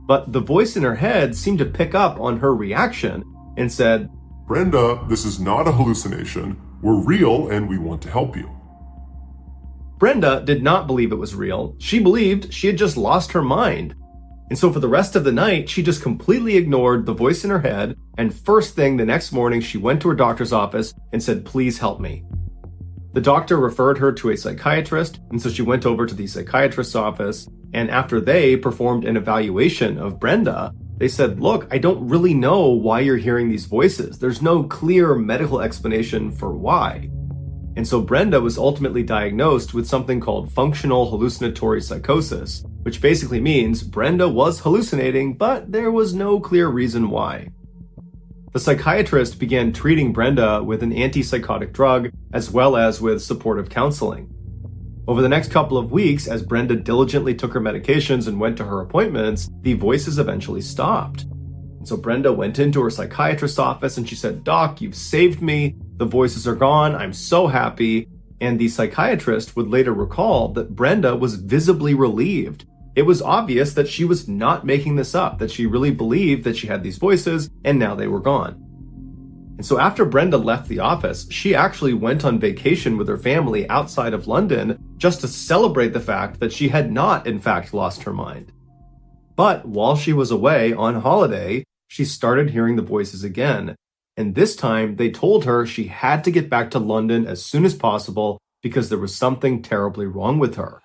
But the voice in her head seemed to pick up on her reaction and said, "Brenda, this is not a hallucination. We're real and we want to help you." Brenda did not believe it was real. She believed she had just lost her mind. And so for the rest of the night, she just completely ignored the voice in her head, and first thing the next morning, she went to her doctor's office and said, "Please help me." The doctor referred her to a psychiatrist, and so she went over to the psychiatrist's office, and after they performed an evaluation of Brenda, they said, "Look, I don't really know why you're hearing these voices. There's no clear medical explanation for why." And so Brenda was ultimately diagnosed with something called functional hallucinatory psychosis, which basically means Brenda was hallucinating, but there was no clear reason why. The psychiatrist began treating Brenda with an antipsychotic drug as well as with supportive counseling. Over the next couple of weeks, as Brenda diligently took her medications and went to her appointments, the voices eventually stopped. And so Brenda went into her psychiatrist's office and she said, "Doc, you've saved me. The voices are gone. I'm so happy." And the psychiatrist would later recall that Brenda was visibly relieved. It was obvious that she was not making this up, that she really believed that she had these voices and now they were gone. And so after Brenda left the office, she actually went on vacation with her family outside of London just to celebrate the fact that she had not, in fact, lost her mind. But while she was away on holiday, she started hearing the voices again. And this time, they told her she had to get back to London as soon as possible because there was something terribly wrong with her.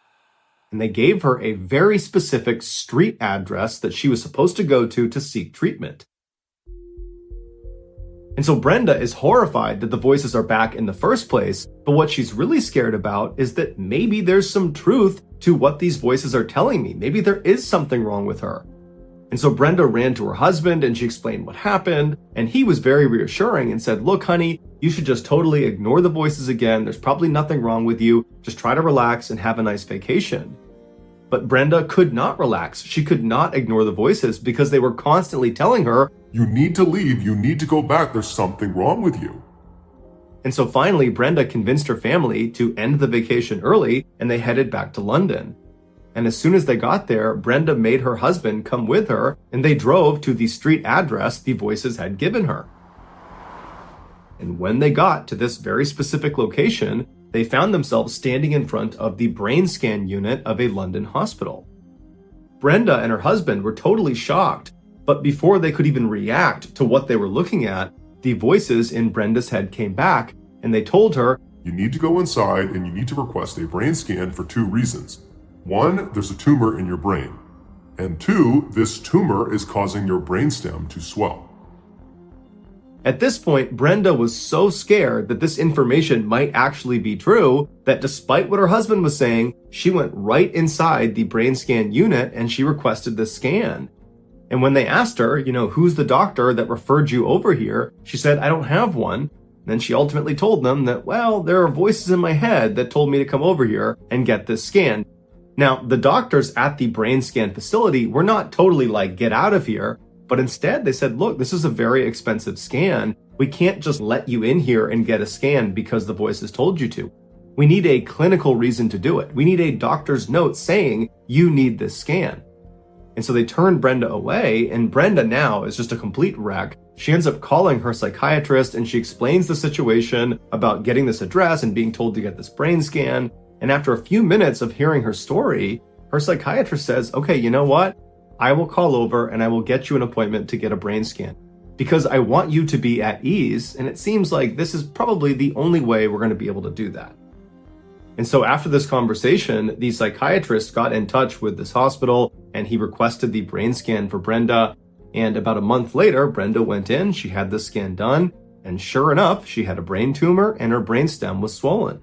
And they gave her a very specific street address that she was supposed to go to seek treatment. And so Brenda is horrified that the voices are back in the first place, but what she's really scared about is that maybe there's some truth to what these voices are telling me. Maybe there is something wrong with her. And so Brenda ran to her husband and she explained what happened, and he was very reassuring and said, look, honey, you should just totally ignore the voices again. There's probably nothing wrong with you. Just try to relax and have a nice vacation. But Brenda could not relax. She could not ignore the voices because they were constantly telling her, you need to leave, you need to go back, there's something wrong with you. And so finally, Brenda convinced her family to end the vacation early, and they headed back to London. And as soon as they got there, Brenda made her husband come with her, and they drove to the street address the voices had given her. And when they got to this very specific location, they found themselves standing in front of the brain scan unit of a London hospital. Brenda and her husband were totally shocked, but before they could even react to what they were looking at, the voices in Brenda's head came back, and they told her, you need to go inside and you need to request a brain scan for 2 reasons. 1, there's a tumor in your brain. And 2, this tumor is causing your brainstem to swell. At this point, Brenda was so scared that this information might actually be true that despite what her husband was saying, she went right inside the brain scan unit and she requested the scan. And when they asked her, who's the doctor that referred you over here? She said, I don't have one. Then she ultimately told them that, well, there are voices in my head that told me to come over here and get this scan. Now, the doctors at the brain scan facility were not totally like, get out of here, but instead they said, look, this is a very expensive scan. We can't just let you in here and get a scan because the voices told you to. We need a clinical reason to do it. We need a doctor's note saying you need this scan. And so they turned Brenda away, and Brenda now is just a complete wreck. She ends up calling her psychiatrist and she explains the situation about getting this address and being told to get this brain scan. And after a few minutes of hearing her story, her psychiatrist says, okay, you know what? I will call over and I will get you an appointment to get a brain scan because I want you to be at ease. And it seems like this is probably the only way we're going to be able to do that. And so after this conversation, the psychiatrist got in touch with this hospital and he requested the brain scan for Brenda. And about a month later, Brenda went in, she had the scan done, and sure enough, she had a brain tumor and her brainstem was swollen.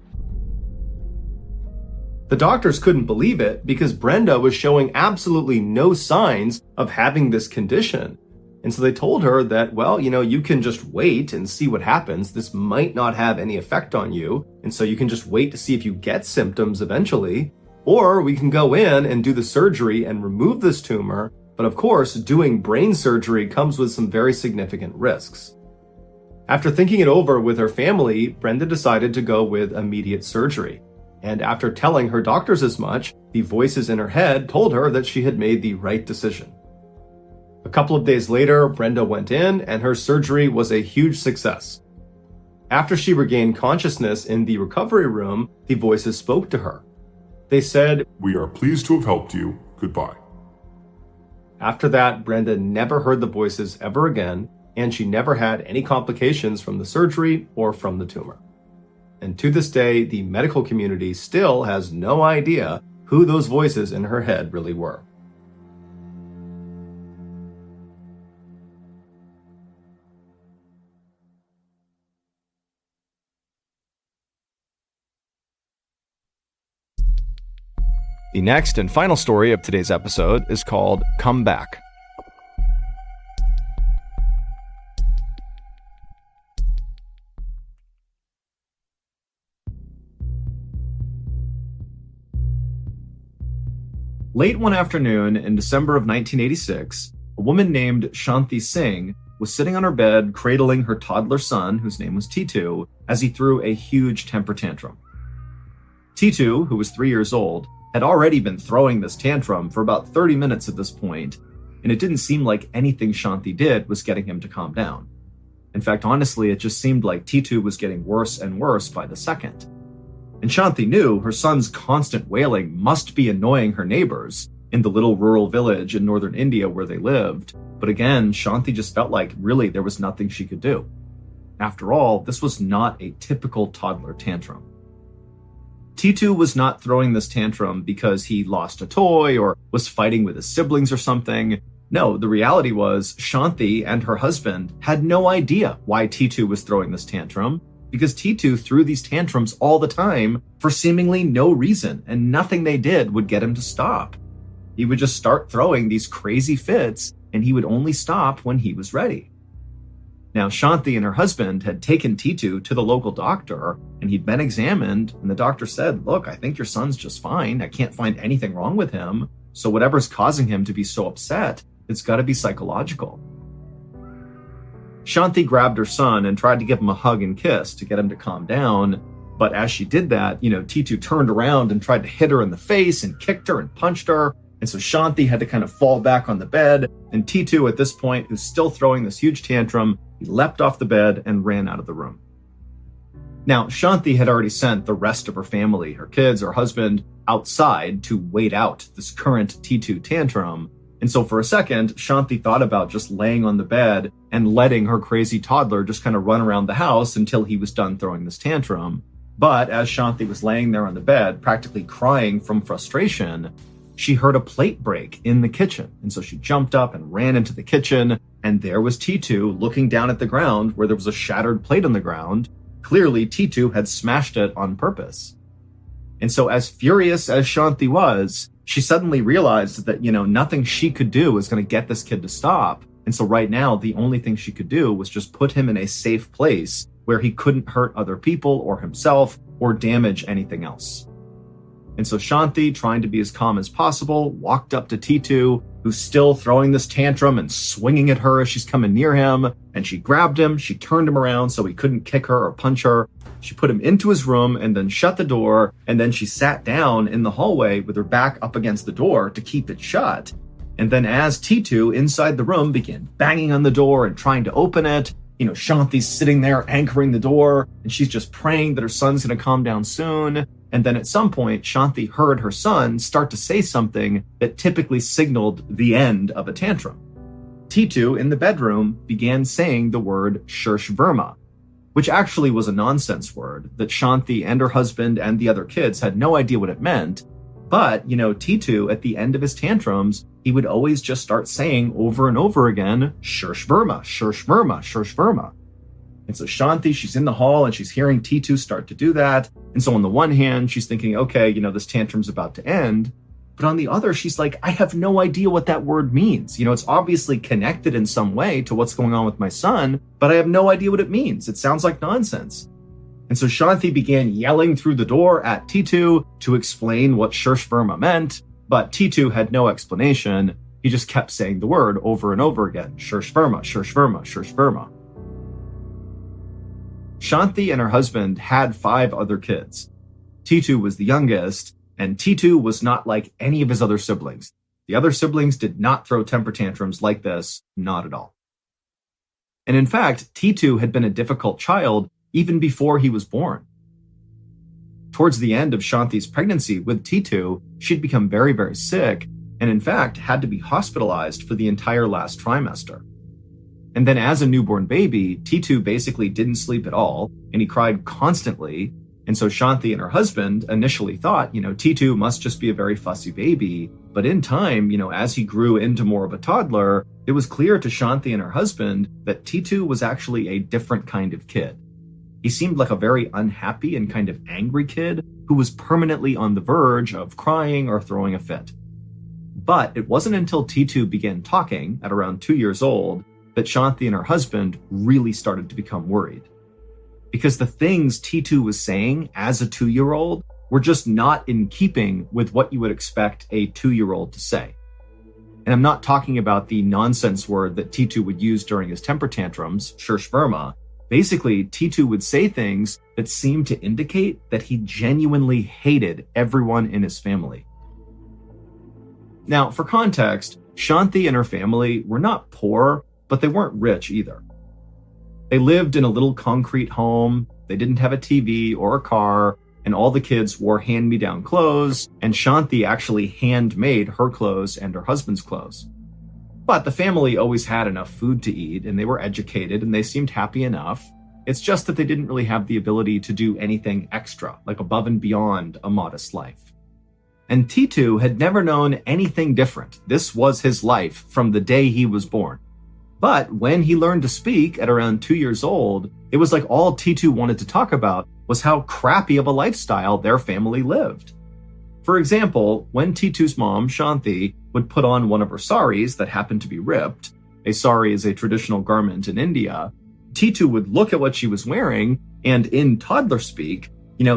The doctors couldn't believe it because Brenda was showing absolutely no signs of having this condition. And so they told her that, well, you can just wait and see what happens. This might not have any effect on you. And so you can just wait to see if you get symptoms eventually. Or we can go in and do the surgery and remove this tumor. But of course, doing brain surgery comes with some very significant risks. After thinking it over with her family, Brenda decided to go with immediate surgery. And after telling her doctors as much, the voices in her head told her that she had made the right decision. A couple of days later, Brenda went in and her surgery was a huge success. After she regained consciousness in the recovery room, the voices spoke to her. They said, we are pleased to have helped you. Goodbye. After that, Brenda never heard the voices ever again, and she never had any complications from the surgery or from the tumor. And to this day, the medical community still has no idea who those voices in her head really were. The next and final story of today's episode is called Come Back. Late one afternoon in December of 1986, a woman named Shanti Singh was sitting on her bed cradling her toddler son, whose name was T2, as he threw a huge temper tantrum. T2, who was 3 years old, had already been throwing this tantrum for about 30 minutes at this point, and it didn't seem like anything Shanti did was getting him to calm down. In fact, honestly, it just seemed like T2 was getting worse and worse by the second. And Shanti knew her son's constant wailing must be annoying her neighbors in the little rural village in northern India where they lived, but again, Shanti just felt like really there was nothing she could do. After all, this was not a typical toddler tantrum. T2 was not throwing this tantrum because he lost a toy or was fighting with his siblings or something. No, the reality was Shanti and her husband had no idea why T2 was throwing this tantrum, because T2 threw these tantrums all the time for seemingly no reason, and nothing they did would get him to stop. He would just start throwing these crazy fits, and he would only stop when he was ready. Now, Shanti and her husband had taken T2 to the local doctor, and he'd been examined, and the doctor said, look, I think your son's just fine. I can't find anything wrong with him. So whatever's causing him to be so upset, it's got to be psychological. Shanti grabbed her son and tried to give him a hug and kiss to get him to calm down. But as she did that, T2 turned around and tried to hit her in the face and kicked her and punched her. And so Shanti had to kind of fall back on the bed. And T2 at this point, who's still throwing this huge tantrum, he leapt off the bed and ran out of the room. Now, Shanti had already sent the rest of her family, her kids, her husband, outside to wait out this current T2 tantrum. And so for a second, Shanti thought about just laying on the bed and letting her crazy toddler just kind of run around the house until he was done throwing this tantrum. But as Shanti was laying there on the bed, practically crying from frustration, she heard a plate break in the kitchen. And so she jumped up and ran into the kitchen, and there was T2 looking down at the ground where there was a shattered plate on the ground. Clearly, T2 had smashed it on purpose. And so as furious as Shanti was, she suddenly realized that, nothing she could do was going to get this kid to stop. And so right now, the only thing she could do was just put him in a safe place where he couldn't hurt other people or himself or damage anything else. And so Shanti, trying to be as calm as possible, walked up to T2, who's still throwing this tantrum and swinging at her as she's coming near him. And she grabbed him, she turned him around so he couldn't kick her or punch her. She put him into his room and then shut the door. And then she sat down in the hallway with her back up against the door to keep it shut. And then as T2 inside the room began banging on the door and trying to open it, Shanti's sitting there anchoring the door, and she's just praying that her son's going to calm down soon. And then at some point, Shanti heard her son start to say something that typically signaled the end of a tantrum. T2 in the bedroom began saying the word Shursh Verma, which actually was a nonsense word that Shanti and her husband and the other kids had no idea what it meant. But, T2 at the end of his tantrums, he would always just start saying over and over again, Shursh Verma, Shursh Verma, Shursh Verma. And so Shanti, she's in the hall and she's hearing T2 start to do that. And so on the one hand, she's thinking, okay, this tantrum's about to end. But on the other, she's like, I have no idea what that word means. It's obviously connected in some way to what's going on with my son, but I have no idea what it means. It sounds like nonsense. And so Shanti began yelling through the door at T2 to explain what Shursh Verma meant, but T2 had no explanation. He just kept saying the word over and over again, Shursh Verma, Shursh Verma, Shursh Verma. Shanti and her husband had 5 other kids. T2 was the youngest, and T2 was not like any of his other siblings. The other siblings did not throw temper tantrums like this, not at all. And in fact, T2 had been a difficult child even before he was born. Towards the end of Shanti's pregnancy with T2, she'd become very, very sick, and in fact had to be hospitalized for the entire last trimester. And then as a newborn baby, T2 basically didn't sleep at all, and he cried constantly. And so Shanti and her husband initially thought, T2 must just be a very fussy baby. But in time, as he grew into more of a toddler, it was clear to Shanti and her husband that T2 was actually a different kind of kid. He seemed like a very unhappy and kind of angry kid who was permanently on the verge of crying or throwing a fit. But it wasn't until T2 began talking at around 2 years old that Shanti and her husband really started to become worried. Because the things T2 was saying as a 2-year-old were just not in keeping with what you would expect a 2-year-old to say. And I'm not talking about the nonsense word that T2 would use during his temper tantrums, Shursh Verma. Basically, T2 would say things that seemed to indicate that he genuinely hated everyone in his family. Now, for context, Shanti and her family were not poor, but they weren't rich either. They lived in a little concrete home, they didn't have a TV or a car, and all the kids wore hand-me-down clothes, and Shanti actually handmade her clothes and her husband's clothes. But the family always had enough food to eat, and they were educated, and they seemed happy enough. It's just that they didn't really have the ability to do anything extra, like above and beyond a modest life. And T2 had never known anything different. This was his life from the day he was born. But when he learned to speak at around 2 years old, it was like all T2 wanted to talk about was how crappy of a lifestyle their family lived. For example, when T2's mom, Shanti, would put on one of her saris that happened to be ripped, a sari is a traditional garment in India, T2 would look at what she was wearing, and in toddler speak,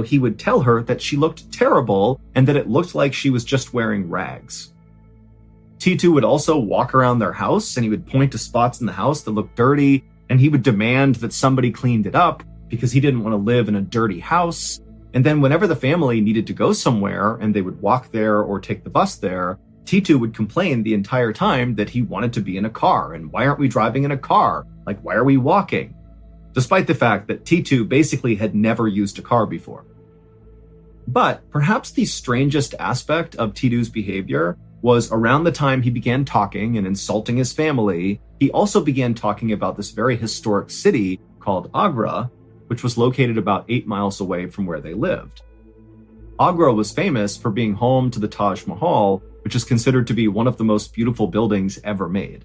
he would tell her that she looked terrible and that it looked like she was just wearing rags. T2 would also walk around their house and he would point to spots in the house that looked dirty, and he would demand that somebody cleaned it up because he didn't want to live in a dirty house. And then whenever the family needed to go somewhere and they would walk there or take the bus there, T2 would complain the entire time that he wanted to be in a car. And why aren't we driving in a car? Like, why are we walking? Despite the fact that T2 basically had never used a car before. But perhaps the strangest aspect of T2's behavior was around the time he began talking and insulting his family, he also began talking about this very historic city called Agra, which was located about 8 miles away from where they lived. Agra was famous for being home to the Taj Mahal, which is considered to be one of the most beautiful buildings ever made.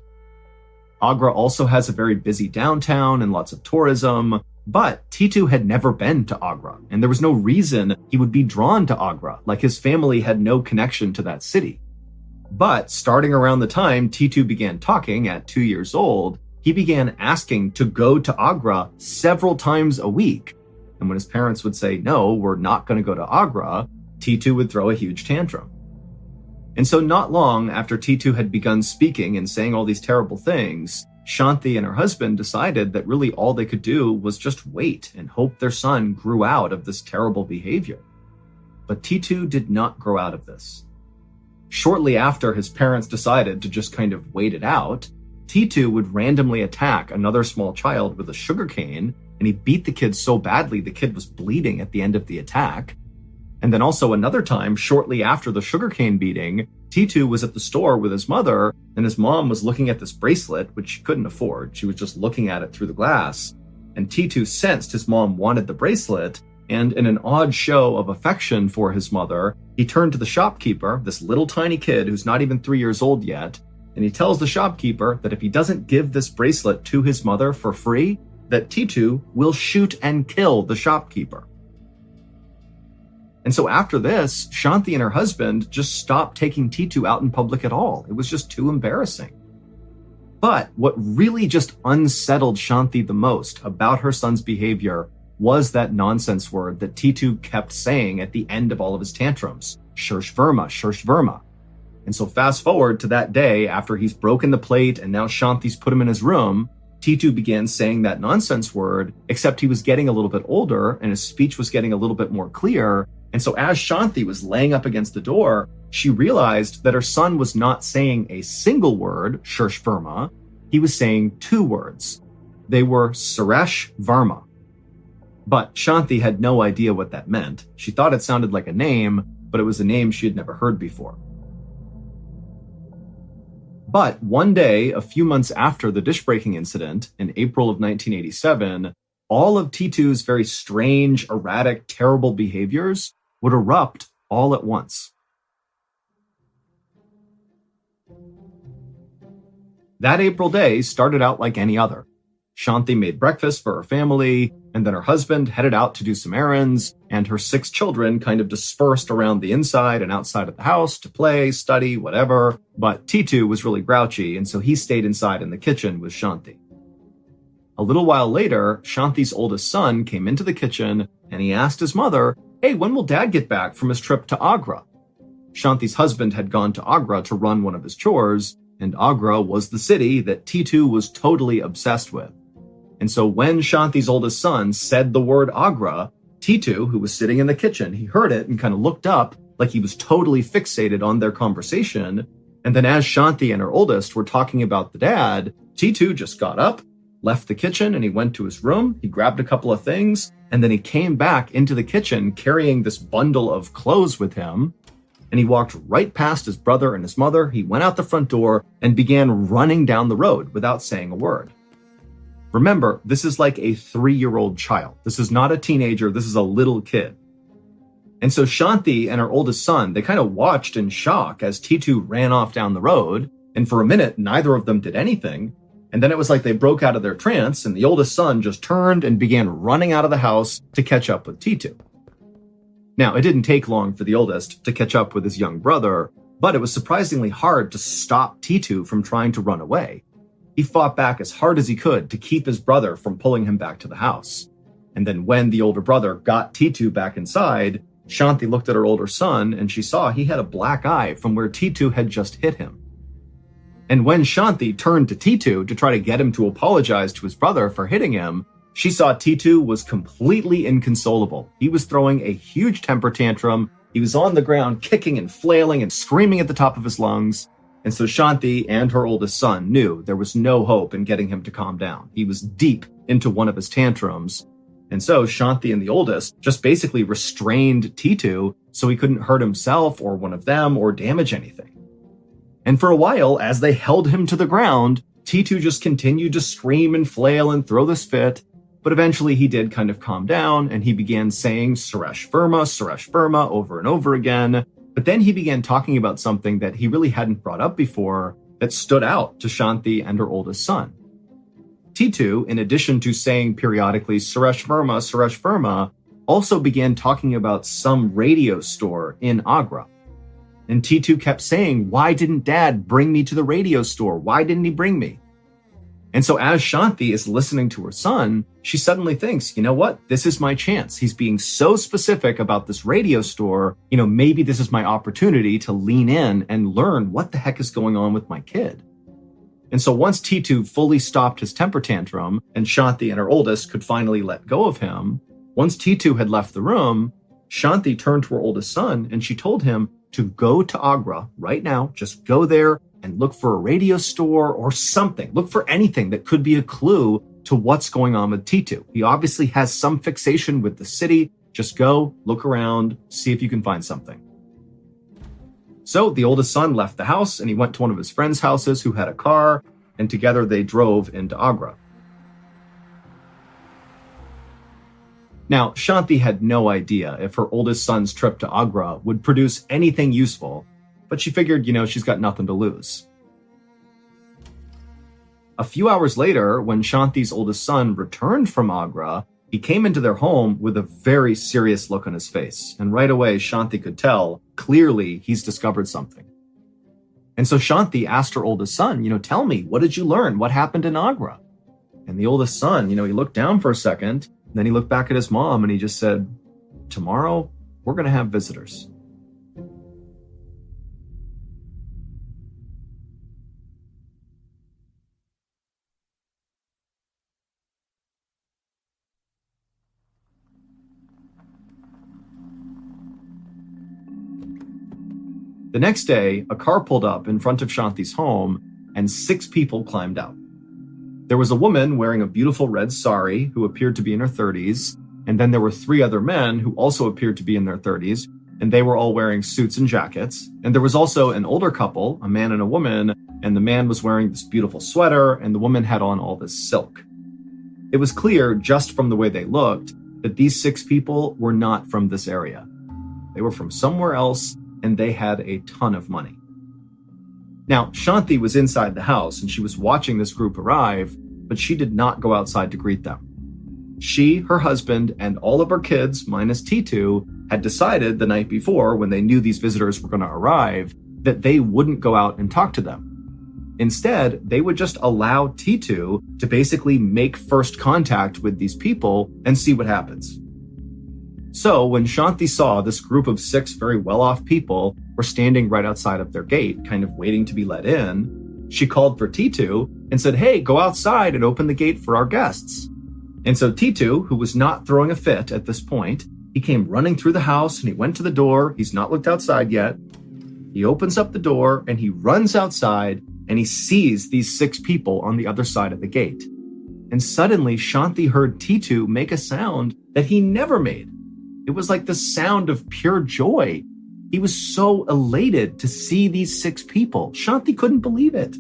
Agra also has a very busy downtown and lots of tourism, but T2 had never been to Agra, and there was no reason he would be drawn to Agra, like his family had no connection to that city. But starting around the time T2 began talking at 2 years old, he began asking to go to Agra several times a week. And when his parents would say, no, we're not going to go to Agra, T2 would throw a huge tantrum. And so not long after T2 had begun speaking and saying all these terrible things, Shanti and her husband decided that really all they could do was just wait and hope their son grew out of this terrible behavior. But T2 did not grow out of this. Shortly after his parents decided to just kind of wait it out, T2 would randomly attack another small child with a sugarcane, and he beat the kid so badly the kid was bleeding at the end of the attack. And then also another time, shortly after the sugarcane beating, T2 was at the store with his mother, and his mom was looking at this bracelet, which she couldn't afford. She was just looking at it through the glass. And T2 sensed his mom wanted the bracelet, and in an odd show of affection for his mother, he turned to the shopkeeper, this little tiny kid who's not even 3 years old yet, and he tells the shopkeeper that if he doesn't give this bracelet to his mother for free, that T2 will shoot and kill the shopkeeper. And so after this, Shanti and her husband just stopped taking T2 out in public at all. It was just too embarrassing. But what really just unsettled Shanti the most about her son's behavior was that nonsense word that T2 kept saying at the end of all of his tantrums, Shursh Verma, Shursh Verma. And so fast forward to that day after he's broken the plate and now Shanti's put him in his room, T2 began saying that nonsense word, except he was getting a little bit older and his speech was getting a little bit more clear. And so as Shanti was laying up against the door, she realized that her son was not saying a single word, Shursh Verma. He was saying 2 words. They were Suresh Varma. But Shanti had no idea what that meant. She thought it sounded like a name, but it was a name she had never heard before. But one day, a few months after the dish-breaking incident, in April of 1987, all of T2's very strange, erratic, terrible behaviors would erupt all at once. That April day started out like any other. Shanti made breakfast for her family, and then her husband headed out to do some errands, and her 6 children kind of dispersed around the inside and outside of the house to play, study, whatever. But T2 was really grouchy, and so he stayed inside in the kitchen with Shanti. A little while later, Shanti's oldest son came into the kitchen, and he asked his mother, "Hey, when will Dad get back from his trip to Agra?" Shanti's husband had gone to Agra to run one of his chores, and Agra was the city that T2 was totally obsessed with. And so when Shanti's oldest son said the word Agra, T2, who was sitting in the kitchen, he heard it and kind of looked up like he was totally fixated on their conversation. And then as Shanti and her oldest were talking about the dad, T2 just got up, left the kitchen, and he went to his room. He grabbed a couple of things, and then he came back into the kitchen carrying this bundle of clothes with him. And he walked right past his brother and his mother. He went out the front door and began running down the road without saying a word. Remember, this is like a 3-year-old child. This is not a teenager. This is a little kid. And so Shanti and her oldest son, they kind of watched in shock as T2 ran off down the road. And for a minute, neither of them did anything. And then it was like they broke out of their trance, and the oldest son just turned and began running out of the house to catch up with T2. Now, it didn't take long for the oldest to catch up with his young brother, but it was surprisingly hard to stop T2 from trying to run away. He fought back as hard as he could to keep his brother from pulling him back to the house. And then when the older brother got T2 back inside, Shanti looked at her older son and she saw he had a black eye from where T2 had just hit him. And when Shanti turned to T2 to try to get him to apologize to his brother for hitting him, she saw T2 was completely inconsolable. He was throwing a huge temper tantrum. He was on the ground kicking and flailing and screaming at the top of his lungs. And so Shanti and her oldest son knew there was no hope in getting him to calm down. He was deep into one of his tantrums. And so Shanti and the oldest just basically restrained T2 so he couldn't hurt himself or one of them or damage anything. And for a while, as they held him to the ground, T2 just continued to scream and flail and throw this fit. But eventually he did kind of calm down and he began saying Suresh Verma over and over again. But then he began talking about something that he really hadn't brought up before that stood out to Shanti and her oldest son. T2, in addition to saying periodically Suresh Verma, also began talking about some radio store in Agra. And T2 kept saying, why didn't Dad bring me to the radio store? Why didn't he bring me? And so as Shanti is listening to her son, she suddenly thinks, you know what? This is my chance. He's being so specific about this radio store. Maybe this is my opportunity to lean in and learn what the heck is going on with my kid. And so once T2 fully stopped his temper tantrum and Shanti and her oldest could finally let go of him, once T2 had left the room, Shanti turned to her oldest son and she told him to go to Agra right now. Just go there and look for a radio store or something. Look for anything that could be a clue to what's going on with T2. He obviously has some fixation with the city. Just go, look around, see if you can find something. So the oldest son left the house and he went to one of his friends' houses who had a car, and together they drove into Agra. Now, Shanti had no idea if her oldest son's trip to Agra would produce anything useful, but she figured, she's got nothing to lose. A few hours later, when Shanti's oldest son returned from Agra, he came into their home with a very serious look on his face. And right away, Shanti could tell, clearly, he's discovered something. And so Shanti asked her oldest son, tell me, what did you learn? What happened in Agra? And the oldest son, he looked down for a second, then he looked back at his mom and he just said, tomorrow, we're going to have visitors. The next day, a car pulled up in front of Shanti's home and 6 people climbed out. There was a woman wearing a beautiful red sari who appeared to be in her 30s, and then there were 3 other men who also appeared to be in their 30s, and they were all wearing suits and jackets. And there was also an older couple, a man and a woman, and the man was wearing this beautiful sweater, and the woman had on all this silk. It was clear, just from the way they looked, that these 6 people were not from this area. They were from somewhere else, and they had a ton of money. Now, Shanti was inside the house and she was watching this group arrive, but she did not go outside to greet them. She, her husband, and all of her kids, minus T2, had decided the night before, when they knew these visitors were going to arrive, that they wouldn't go out and talk to them. Instead, they would just allow T2 to basically make first contact with these people and see what happens. So when Shanti saw this group of 6 very well-off people were standing right outside of their gate, kind of waiting to be let in, she called for T2 and said, hey, go outside and open the gate for our guests. And so T2, who was not throwing a fit at this point, he came running through the house and he went to the door. He's not looked outside yet. He opens up the door and he runs outside and he sees these 6 people on the other side of the gate. And suddenly Shanti heard T2 make a sound that he never made. It was like the sound of pure joy. He was so elated to see these 6 people. Shanti couldn't believe it.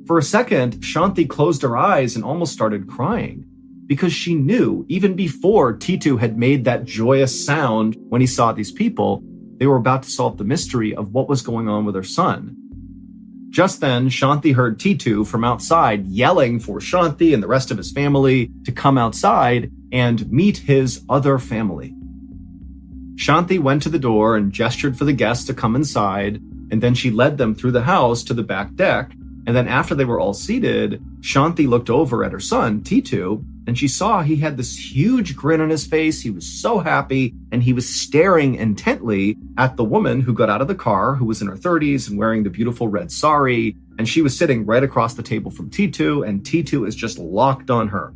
For a second, Shanti closed her eyes and almost started crying because she knew even before T2 had made that joyous sound when he saw these people, they were about to solve the mystery of what was going on with her son. Just then, Shanti heard T2 from outside yelling for Shanti and the rest of his family to come outside and meet his other family. Shanti went to the door and gestured for the guests to come inside, and then she led them through the house to the back deck. And then after they were all seated, Shanti looked over at her son, T2, and she saw he had this huge grin on his face. He was so happy, and he was staring intently at the woman who got out of the car, who was in her 30s and wearing the beautiful red sari, and she was sitting right across the table from T2, and T2 is just locked on her.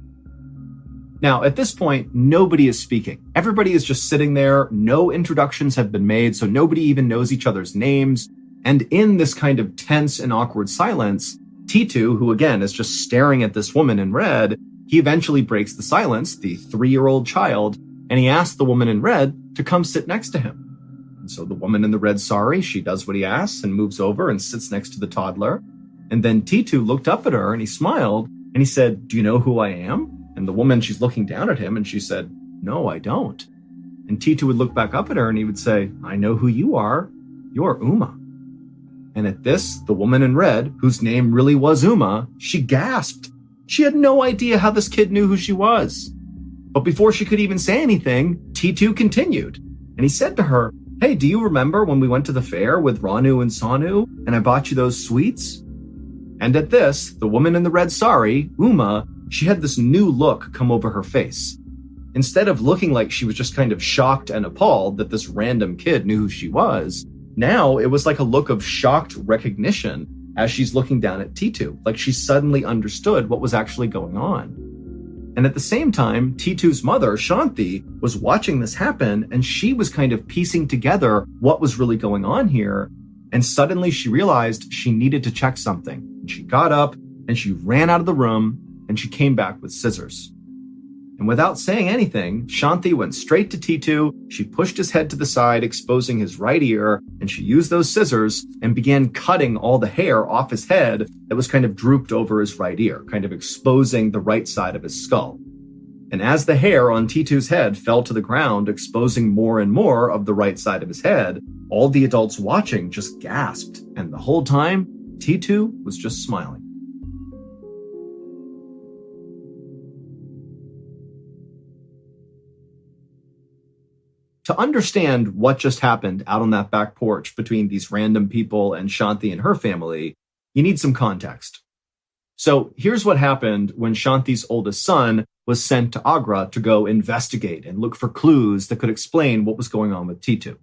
Now, at this point, nobody is speaking. Everybody is just sitting there. No introductions have been made, so nobody even knows each other's names. And in this kind of tense and awkward silence, T2, who again is just staring at this woman in red, he eventually breaks the silence, the 3-year-old child, and he asks the woman in red to come sit next to him. And so the woman in the red sari, she does what he asks and moves over and sits next to the toddler. And then T2 looked up at her and he smiled and he said, "Do you know who I am?" And the woman, she's looking down at him and she said, "No, I don't." And T2 would look back up at her and he would say, "I know who you are. You're Uma." And at this, the woman in red, whose name really was Uma, she gasped. She had no idea how this kid knew who she was. But before she could even say anything, T2 continued. And he said to her, "Hey, do you remember when we went to the fair with Ranu and Sanu and I bought you those sweets?" And at this, the woman in the red sari, Uma, she had this new look come over her face. Instead of looking like she was just kind of shocked and appalled that this random kid knew who she was, now it was like a look of shocked recognition as she's looking down at T2, like she suddenly understood what was actually going on. And at the same time, T2's mother, Shanti, was watching this happen and she was kind of piecing together what was really going on here. And suddenly she realized she needed to check something. And she got up and she ran out of the room and she came back with scissors. And without saying anything, Shanti went straight to T2. She pushed his head to the side, exposing his right ear, and she used those scissors and began cutting all the hair off his head that was kind of drooped over his right ear, kind of exposing the right side of his skull. And as the hair on T2's head fell to the ground, exposing more and more of the right side of his head, all the adults watching just gasped. And the whole time, T2 was just smiling. To understand what just happened out on that back porch between these random people and Shanti and her family, you need some context. So here's what happened when Shanti's oldest son was sent to Agra to go investigate and look for clues that could explain what was going on with T2.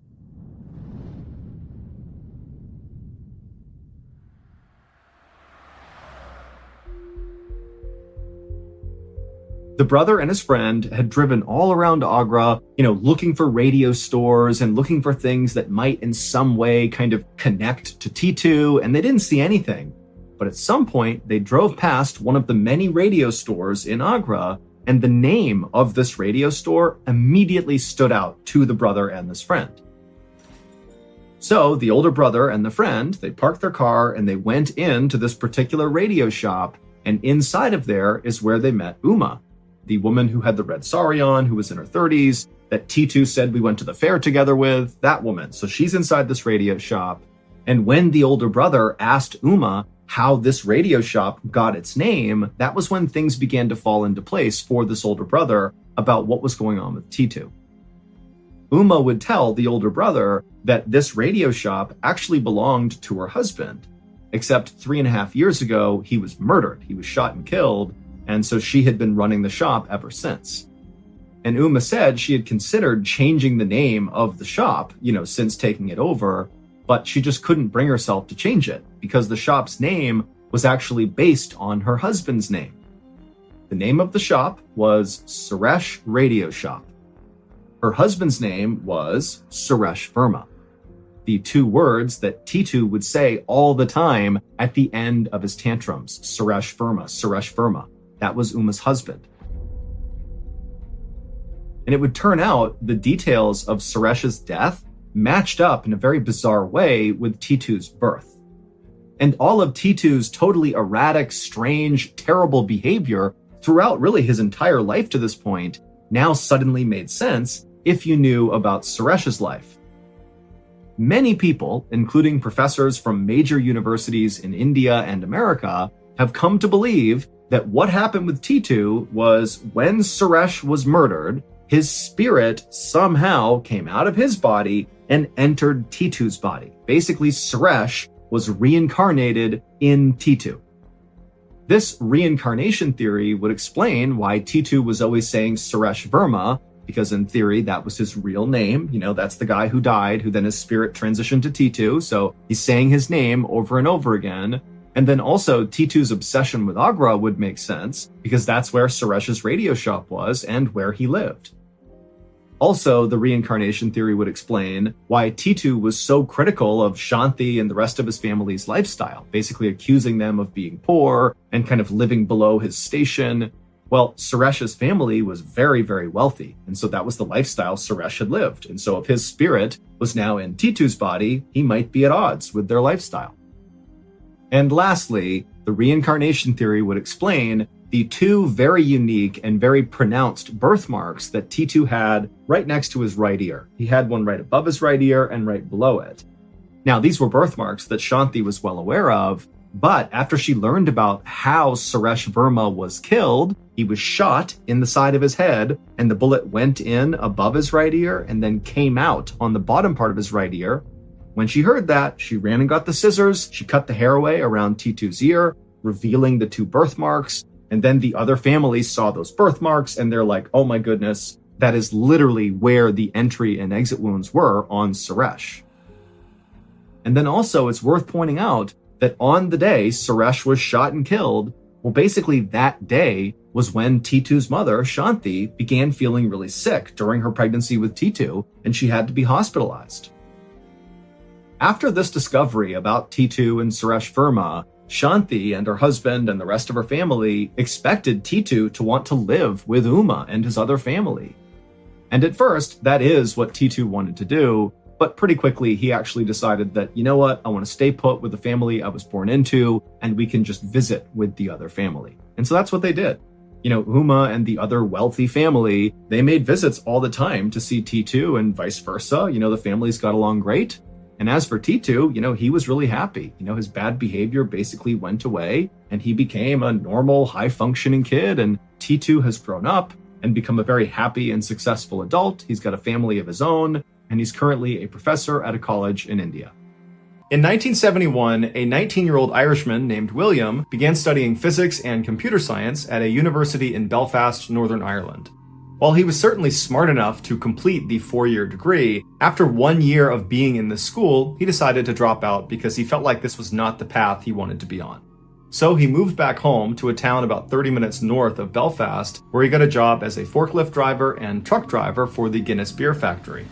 The brother and his friend had driven all around Agra, looking for radio stores and looking for things that might in some way kind of connect to T2, and they didn't see anything. But at some point, they drove past one of the many radio stores in Agra, and the name of this radio store immediately stood out to the brother and this friend. So the older brother and the friend, they parked their car and they went into this particular radio shop, and inside of there is where they met Uma, the woman who had the red sari on, who was in her 30s, that T2 said we went to the fair together with, that woman. So she's inside this radio shop. And when the older brother asked Uma how this radio shop got its name, that was when things began to fall into place for this older brother about what was going on with T2. Uma would tell the older brother that this radio shop actually belonged to her husband, except 3.5 years ago, he was murdered. He was shot and killed. And so she had been running the shop ever since. And Uma said she had considered changing the name of the shop, since taking it over, but she just couldn't bring herself to change it because the shop's name was actually based on her husband's name. The name of the shop was Suresh Radio Shop. Her husband's name was Suresh Verma, the two words that T2 would say all the time at the end of his tantrums. Suresh Verma, Suresh Verma. That was Uma's husband. And it would turn out the details of Suresh's death matched up in a very bizarre way with T2's birth. And all of T2's totally erratic, strange, terrible behavior throughout really his entire life to this point now suddenly made sense if you knew about Suresh's life. Many people, including professors from major universities in India and America, have come to believe that what happened with T2 was when Suresh was murdered, his spirit somehow came out of his body and entered T2's body. Basically, Suresh was reincarnated in T2. This reincarnation theory would explain why T2 was always saying Suresh Verma, because in theory, that was his real name. That's the guy who died, who then his spirit transitioned to T2. So he's saying his name over and over again. And then also T2's obsession with Agra would make sense because that's where Suresh's radio shop was and where he lived. Also, the reincarnation theory would explain why T2 was so critical of Shanti and the rest of his family's lifestyle, basically accusing them of being poor and kind of living below his station. Well, Suresh's family was very, very wealthy, and so that was the lifestyle Suresh had lived. And so if his spirit was now in T2's body, he might be at odds with their lifestyle. And lastly, the reincarnation theory would explain the two very unique and very pronounced birthmarks that T2 had right next to his right ear. He had one right above his right ear and right below it. Now, these were birthmarks that Shanti was well aware of, but after she learned about how Suresh Verma was killed, he was shot in the side of his head, and the bullet went in above his right ear and then came out on the bottom part of his right ear. When she heard that, she ran and got the scissors, she cut the hair away around T2's ear, revealing the two birthmarks, and then the other families saw those birthmarks and they're like, oh my goodness, that is literally where the entry and exit wounds were on Suresh. And then also it's worth pointing out that on the day Suresh was shot and killed, well, basically that day was when T2's mother, Shanti, began feeling really sick during her pregnancy with T2, and she had to be hospitalized. After this discovery about T2 and Suresh Verma, Shanti and her husband and the rest of her family expected T2 to want to live with Uma and his other family. And at first, that is what T2 wanted to do, but pretty quickly he actually decided that, you know what, I want to stay put with the family I was born into, and we can just visit with the other family. And so that's what they did. Uma and the other wealthy family, they made visits all the time to see T2 and vice versa. The families got along great. And as for T2, he was really happy. His bad behavior basically went away and he became a normal, high-functioning kid. And T2 has grown up and become a very happy and successful adult. He's got a family of his own, and he's currently a professor at a college in India. In 1971, a 19-year-old Irishman named Willum began studying physics and computer science at a university in Belfast, Northern Ireland. While he was certainly smart enough to complete the 4-year degree, after 1 year of being in the school, he decided to drop out because he felt like this was not the path he wanted to be on. So he moved back home to a town about 30 minutes north of Belfast, where he got a job as a forklift driver and truck driver for the Guinness Beer Factory.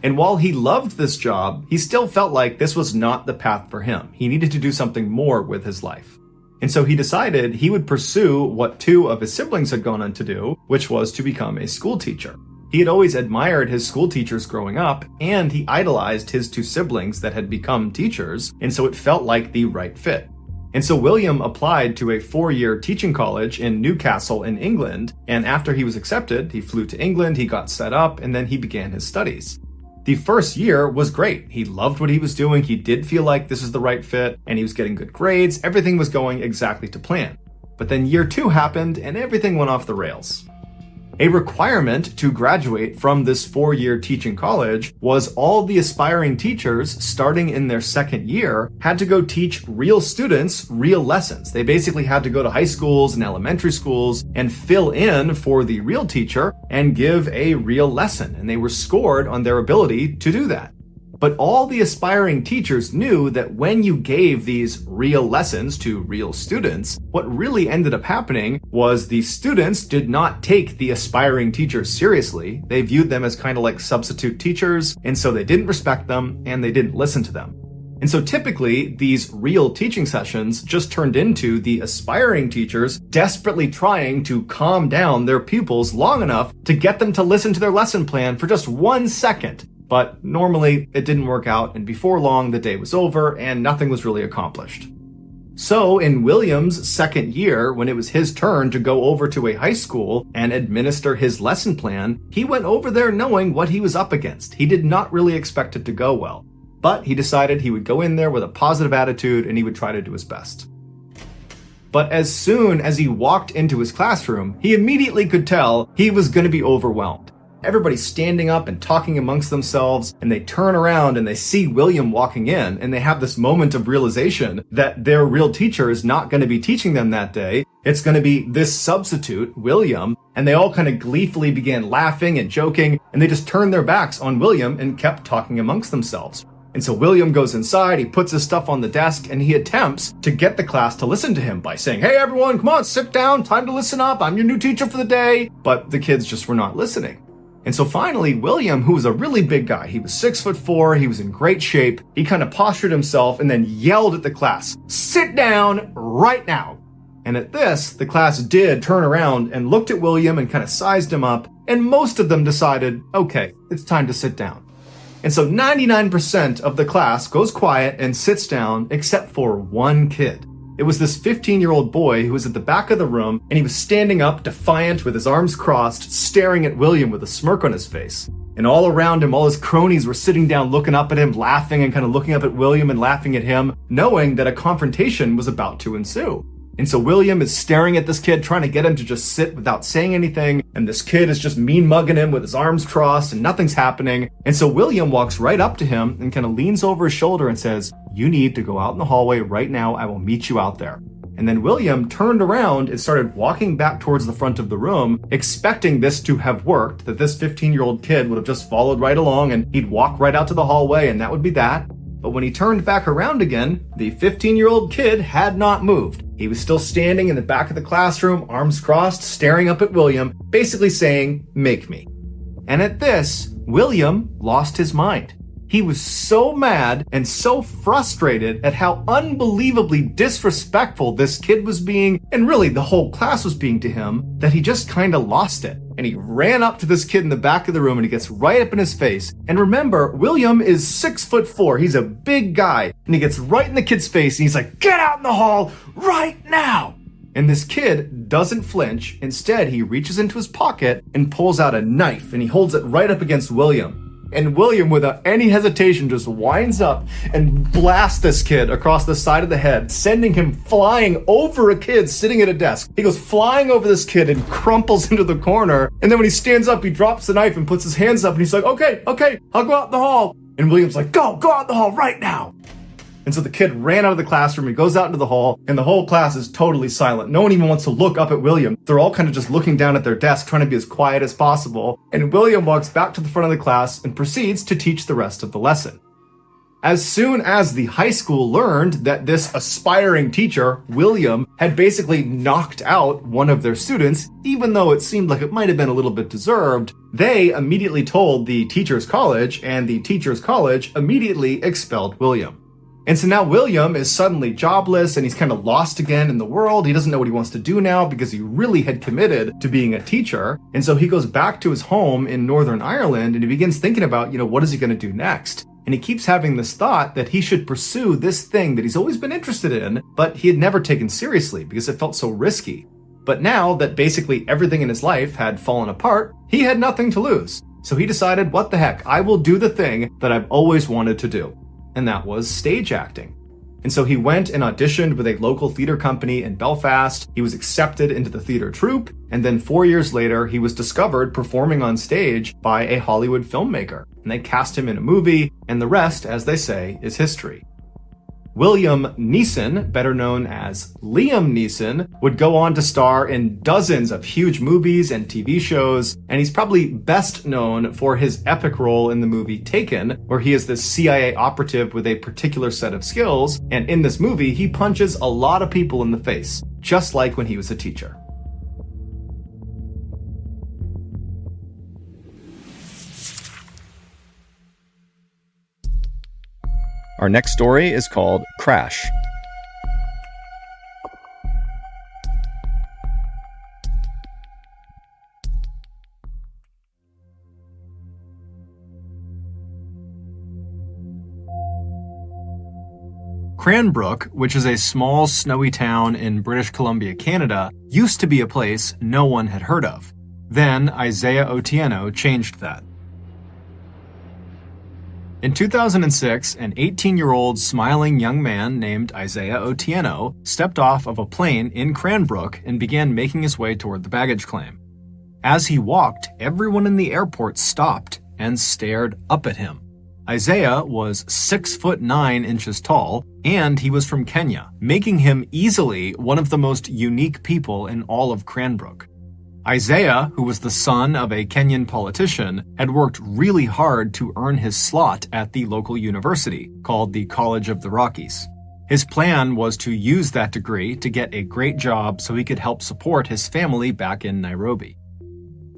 And while he loved this job, he still felt like this was not the path for him. He needed to do something more with his life. And so he decided he would pursue what 2 of his siblings had gone on to do, which was to become a school teacher. He had always admired his school teachers growing up, and he idolized his 2 siblings that had become teachers, and so it felt like the right fit. And so Willum applied to a 4-year teaching college in Newcastle in England, and after he was accepted, he flew to England, he got set up, and then he began his studies. The first year was great. He loved what he was doing. He did feel like this is the right fit, and he was getting good grades. Everything was going exactly to plan. But then year 2 happened, and everything went off the rails. A requirement to graduate from this 4-year teaching college was all the aspiring teachers, starting in their 2nd year, had to go teach real students real lessons. They basically had to go to high schools and elementary schools and fill in for the real teacher and give a real lesson. And they were scored on their ability to do that. But all the aspiring teachers knew that when you gave these real lessons to real students, what really ended up happening was the students did not take the aspiring teachers seriously. They viewed them as kind of like substitute teachers, and so they didn't respect them and they didn't listen to them. And so typically these real teaching sessions just turned into the aspiring teachers desperately trying to calm down their pupils long enough to get them to listen to their lesson plan for just 1 second. But normally it didn't work out, and before long the day was over and nothing was really accomplished. So in William's second year, when it was his turn to go over to a high school and administer his lesson plan, he went over there knowing what he was up against. He did not really expect it to go well, but he decided he would go in there with a positive attitude and he would try to do his best. But as soon as he walked into his classroom, he immediately could tell he was going to be overwhelmed. Everybody's standing up and talking amongst themselves, and they turn around and they see William walking in, and they have this moment of realization that their real teacher is not going to be teaching them that day. It's going to be this substitute, William, and they all kind of gleefully began laughing and joking, and they just turned their backs on William and kept talking amongst themselves. And so William goes inside, he puts his stuff on the desk, and he attempts to get the class to listen to him by saying, "Hey everyone, come on, sit down, time to listen up, I'm your new teacher for the day." But the kids just were not listening. And so finally, William, who was a really big guy, he was 6'4", he was in great shape, he kind of postured himself and then yelled at the class, "Sit down right now." And at this, the class did turn around and looked at William and kind of sized him up, and most of them decided, okay, it's time to sit down. And so 99% of the class goes quiet and sits down except for one kid. It was this 15-year-old boy who was at the back of the room, and he was standing up defiant with his arms crossed, staring at William with a smirk on his face. And all around him, all his cronies were sitting down looking up at him, laughing and kind of looking up at William and laughing at him, knowing that a confrontation was about to ensue. And so William is staring at this kid, trying to get him to just sit without saying anything. And this kid is just mean mugging him with his arms crossed and nothing's happening. And so William walks right up to him and kind of leans over his shoulder and says, "You need to go out in the hallway right now. I will meet you out there." And then William turned around and started walking back towards the front of the room, expecting this to have worked, that this 15-year-old kid would have just followed right along and he'd walk right out to the hallway and that would be that. But when he turned back around again, the 15-year-old kid had not moved. He was still standing in the back of the classroom, arms crossed, staring up at William, basically saying, "Make me." And at this, William lost his mind. He was so mad and so frustrated at how unbelievably disrespectful this kid was being, and really the whole class was being to him, that he just kind of lost it. And he ran up to this kid in the back of the room and he gets right up in his face. And remember, William is 6'4". He's a big guy. And he gets right in the kid's face and he's like, "Get out in the hall right now." And this kid doesn't flinch. Instead, he reaches into his pocket and pulls out a knife and he holds it right up against William. And William, without any hesitation, just winds up and blasts this kid across the side of the head, sending him flying over a kid sitting at a desk. He goes flying over this kid and crumples into the corner. And then when he stands up, he drops the knife and puts his hands up and he's like, okay, I'll go out in the hall. And William's like, go out in the hall right now. And so the kid ran out of the classroom, he goes out into the hall, and the whole class is totally silent. No one even wants to look up at William. They're all kind of just looking down at their desk, trying to be as quiet as possible. And William walks back to the front of the class and proceeds to teach the rest of the lesson. As soon as the high school learned that this aspiring teacher, William, had basically knocked out one of their students, even though it seemed like it might have been a little bit deserved, they immediately told the teacher's college, and the teacher's college immediately expelled William. And so now William is suddenly jobless and he's kind of lost again in the world. He doesn't know what he wants to do now because he really had committed to being a teacher. And so he goes back to his home in Northern Ireland and he begins thinking about, what is he going to do next? And he keeps having this thought that he should pursue this thing that he's always been interested in, but he had never taken seriously because it felt so risky. But now that basically everything in his life had fallen apart, he had nothing to lose. So he decided, what the heck, I will do the thing that I've always wanted to do. And that was stage acting. And so he went and auditioned with a local theater company in Belfast. He was accepted into the theater troupe. And then 4 years later, he was discovered performing on stage by a Hollywood filmmaker. And they cast him in a movie, and the rest, as they say, is history. Willum Neeson, better known as Liam Neeson, would go on to star in dozens of huge movies and TV shows, and he's probably best known for his epic role in the movie Taken, where he is this CIA operative with a particular set of skills, and in this movie, he punches a lot of people in the face, just like when he was a teacher. Our next story is called Crash. Cranbrook, which is a small, snowy town in British Columbia, Canada, used to be a place no one had heard of. Then Isaiah Otieno changed that. In 2006, an 18-year-old smiling young man named Isaiah Otieno stepped off of a plane in Cranbrook and began making his way toward the baggage claim. As he walked, everyone in the airport stopped and stared up at him. Isaiah was 6'9" tall, and he was from Kenya, making him easily one of the most unique people in all of Cranbrook. Isaiah, who was the son of a Kenyan politician, had worked really hard to earn his slot at the local university, called the College of the Rockies. His plan was to use that degree to get a great job so he could help support his family back in Nairobi.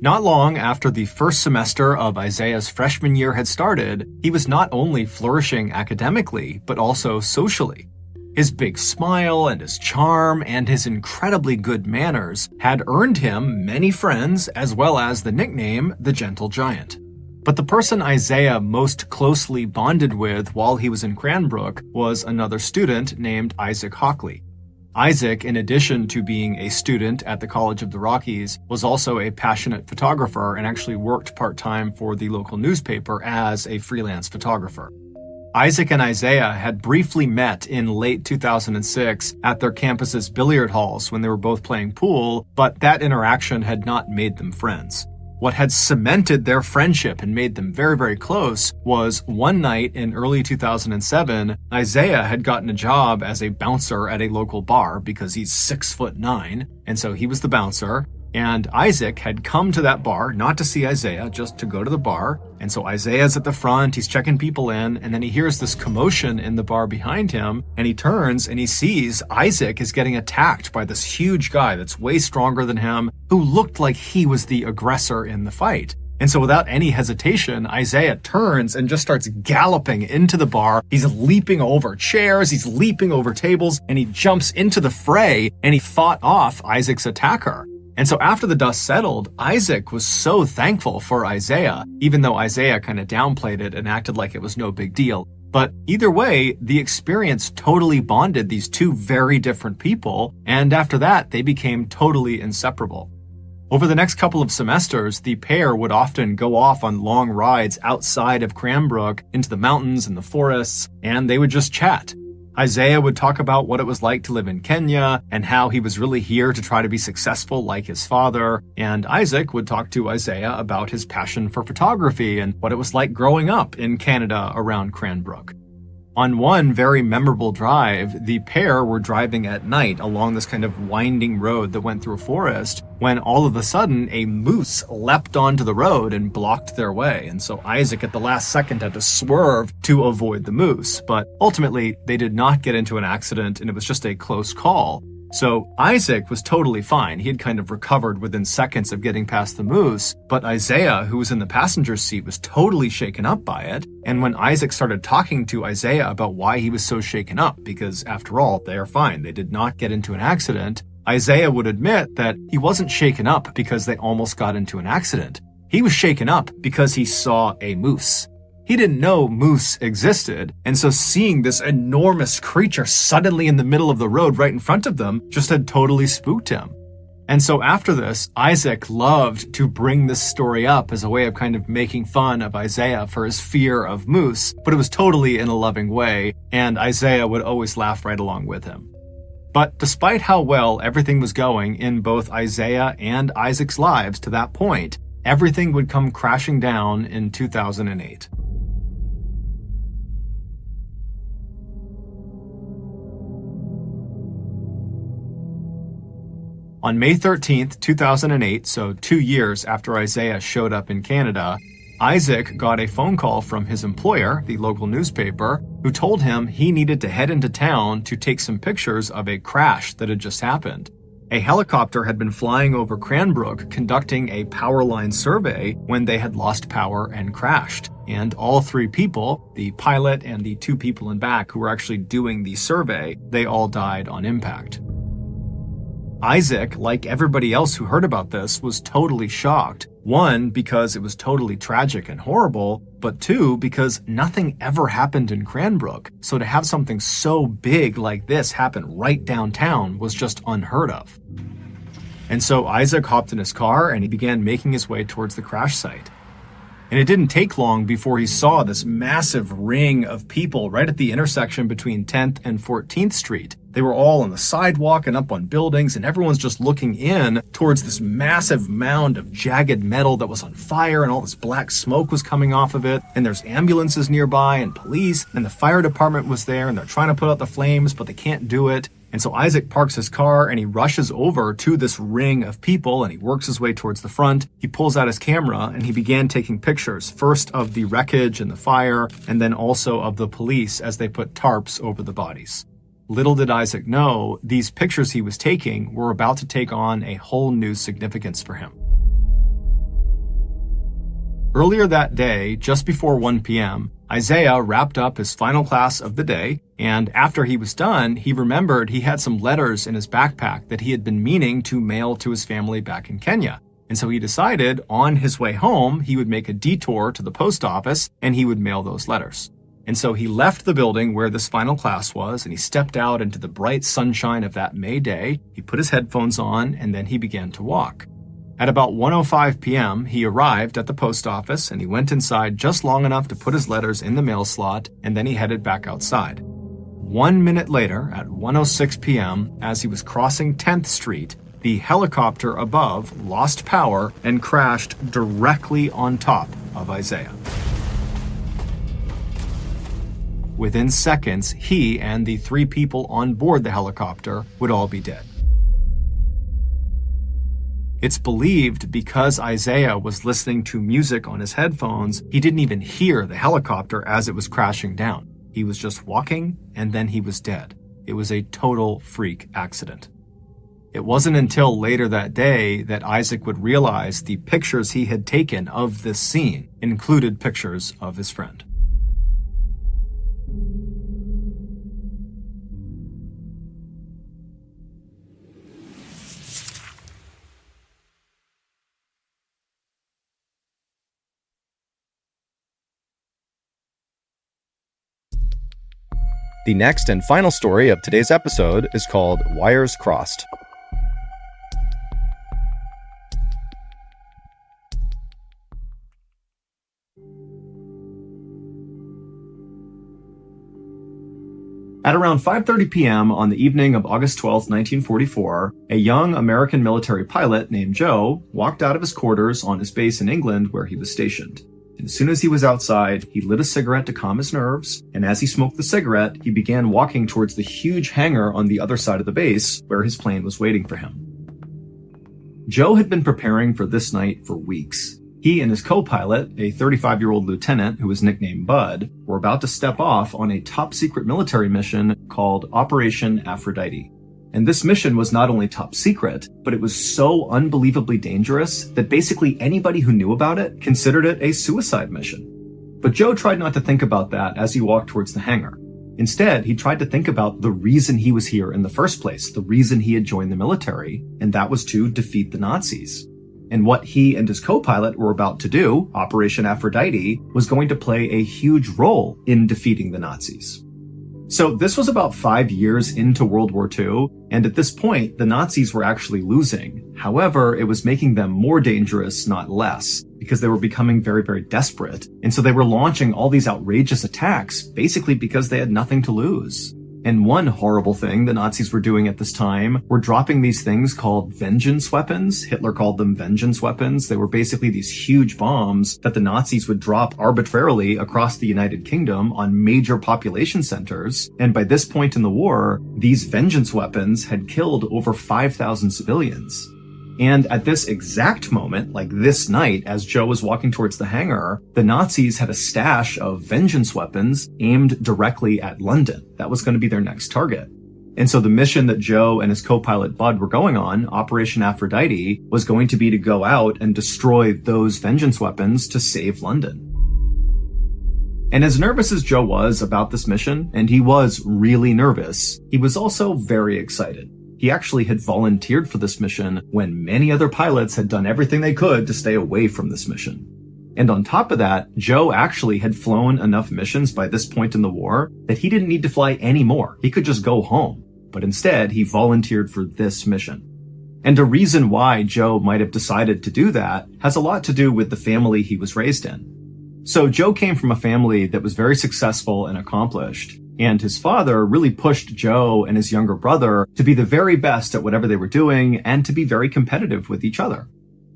Not long after the first semester of Isaiah's freshman year had started, he was not only flourishing academically, but also socially. His big smile and his charm and his incredibly good manners had earned him many friends as well as the nickname the Gentle Giant. But the person Isaiah most closely bonded with while he was in Cranbrook was another student named Isaac Hockley. Isaac, in addition to being a student at the College of the Rockies, was also a passionate photographer and actually worked part-time for the local newspaper as a freelance photographer. Isaac and Isaiah had briefly met in late 2006 at their campus's billiard halls when they were both playing pool, but that interaction had not made them friends. What had cemented their friendship and made them very, very close was one night in early 2007, Isaiah had gotten a job as a bouncer at a local bar because he's 6'9", and so he was the bouncer. And Isaac had come to that bar, not to see Isaiah, just to go to the bar. And so Isaiah's at the front, he's checking people in, and then he hears this commotion in the bar behind him, and he turns and he sees Isaac is getting attacked by this huge guy that's way stronger than him, who looked like he was the aggressor in the fight. And so without any hesitation, Isaiah turns and just starts galloping into the bar. He's leaping over chairs, he's leaping over tables, and he jumps into the fray, and he fought off Isaac's attacker. And so after the dust settled, Isaac was so thankful for Isaiah, even though Isaiah kind of downplayed it and acted like it was no big deal. But either way, the experience totally bonded these two very different people, and after that, they became totally inseparable. Over the next couple of semesters, the pair would often go off on long rides outside of Cranbrook into the mountains and the forests, and they would just chat. Isaiah would talk about what it was like to live in Kenya and how he was really here to try to be successful like his father. And Isaac would talk to Isaiah about his passion for photography and what it was like growing up in Canada around Cranbrook. On one very memorable drive, the pair were driving at night along this kind of winding road that went through a forest when all of a sudden a moose leapt onto the road and blocked their way. And so Isaac at the last second had to swerve to avoid the moose. But ultimately, they did not get into an accident and it was just a close call. So Isaac was totally fine. He had kind of recovered within seconds of getting past the moose, but Isaiah, who was in the passenger seat, was totally shaken up by it. And when Isaac started talking to Isaiah about why he was so shaken up, because after all, they are fine, they did not get into an accident, Isaiah would admit that he wasn't shaken up because they almost got into an accident. He was shaken up because he saw a moose. He didn't know moose existed, and so seeing this enormous creature suddenly in the middle of the road right in front of them just had totally spooked him. And so after this, Isaac loved to bring this story up as a way of kind of making fun of Isaiah for his fear of moose, but it was totally in a loving way, and Isaiah would always laugh right along with him. But despite how well everything was going in both Isaiah and Isaac's lives to that point, everything would come crashing down in 2008. On May 13th, 2008, so 2 years after Isaiah showed up in Canada, Isaac got a phone call from his employer, the local newspaper, who told him he needed to head into town to take some pictures of a crash that had just happened. A helicopter had been flying over Cranbrook conducting a power line survey when they had lost power and crashed. And all three people, the pilot and the two people in back who were actually doing the survey, they all died on impact. Isaac, like everybody else who heard about this, was totally shocked, One, because it was totally tragic and horrible, but two, because nothing ever happened in Cranbrook, so to have something so big like this happen right downtown was just unheard of. And so Isaac hopped in his car and he began making his way towards the crash site. And it didn't take long before he saw this massive ring of people right at the intersection between 10th and 14th Street. They were all on the sidewalk and up on buildings, and everyone's just looking in towards this massive mound of jagged metal that was on fire, and all this black smoke was coming off of it. And there's ambulances nearby and police, and the fire department was there, and they're trying to put out the flames, but they can't do it. And so Isaac parks his car and he rushes over to this ring of people and he works his way towards the front. He pulls out his camera and he began taking pictures, first of the wreckage and the fire, and then also of the police as they put tarps over the bodies. Little did Isaac know, these pictures he was taking were about to take on a whole new significance for him. Earlier that day, just before 1 p.m., Isaiah wrapped up his final class of the day, and after he was done, he remembered he had some letters in his backpack that he had been meaning to mail to his family back in Kenya. And so he decided on his way home, he would make a detour to the post office and he would mail those letters. And so he left the building where this final class was and he stepped out into the bright sunshine of that May day. He put his headphones on and then he began to walk. At about 1:05 p.m., he arrived at the post office and he went inside just long enough to put his letters in the mail slot, and then he headed back outside. 1 minute later, at 1:06 p.m., as he was crossing 10th Street, the helicopter above lost power and crashed directly on top of Isaiah. Within seconds, he and the 3 people on board the helicopter would all be dead. It's believed because Isaiah was listening to music on his headphones, he didn't even hear the helicopter as it was crashing down. He was just walking, and then he was dead. It was a total freak accident. It wasn't until later that day that Isaac would realize the pictures he had taken of this scene included pictures of his friend. The next and final story of today's episode is called Wires Crossed. At around 5:30 p.m. on the evening of August 12, 1944, a young American military pilot named Joe walked out of his quarters on his base in England where he was stationed. And as soon as he was outside, he lit a cigarette to calm his nerves, and as he smoked the cigarette, he began walking towards the huge hangar on the other side of the base where his plane was waiting for him. Joe had been preparing for this night for weeks. He and his co-pilot, a 35-year-old lieutenant who was nicknamed Bud, were about to step off on a top-secret military mission called Operation Aphrodite. And this mission was not only top secret, but it was so unbelievably dangerous that basically anybody who knew about it considered it a suicide mission. But Joe tried not to think about that as he walked towards the hangar. Instead, he tried to think about the reason he was here in the first place, the reason he had joined the military, and that was to defeat the Nazis. And what he and his co-pilot were about to do, Operation Aphrodite, was going to play a huge role in defeating the Nazis. So this was about 5 years into World War II, and at this point, the Nazis were actually losing. However, it was making them more dangerous, not less, because they were becoming very, very desperate. And so they were launching all these outrageous attacks, basically because they had nothing to lose. And one horrible thing the Nazis were doing at this time were dropping these things called vengeance weapons. Hitler called them vengeance weapons. They were basically these huge bombs that the Nazis would drop arbitrarily across the United Kingdom on major population centers. And by this point in the war, these vengeance weapons had killed over 5,000 civilians. And at this exact moment, like this night, as Joe was walking towards the hangar, the Nazis had a stash of vengeance weapons aimed directly at London. That was going to be their next target. And so the mission that Joe and his co-pilot Bud were going on, Operation Aphrodite, was going to be to go out and destroy those vengeance weapons to save London. And as nervous as Joe was about this mission, and he was really nervous, he was also very excited. He actually had volunteered for this mission when many other pilots had done everything they could to stay away from this mission. And on top of that, Joe actually had flown enough missions by this point in the war that he didn't need to fly any more. He could just go home. But instead, he volunteered for this mission. And a reason why Joe might have decided to do that has a lot to do with the family he was raised in. So Joe came from a family that was very successful and accomplished, and his father really pushed Joe and his younger brother to be the very best at whatever they were doing and to be very competitive with each other.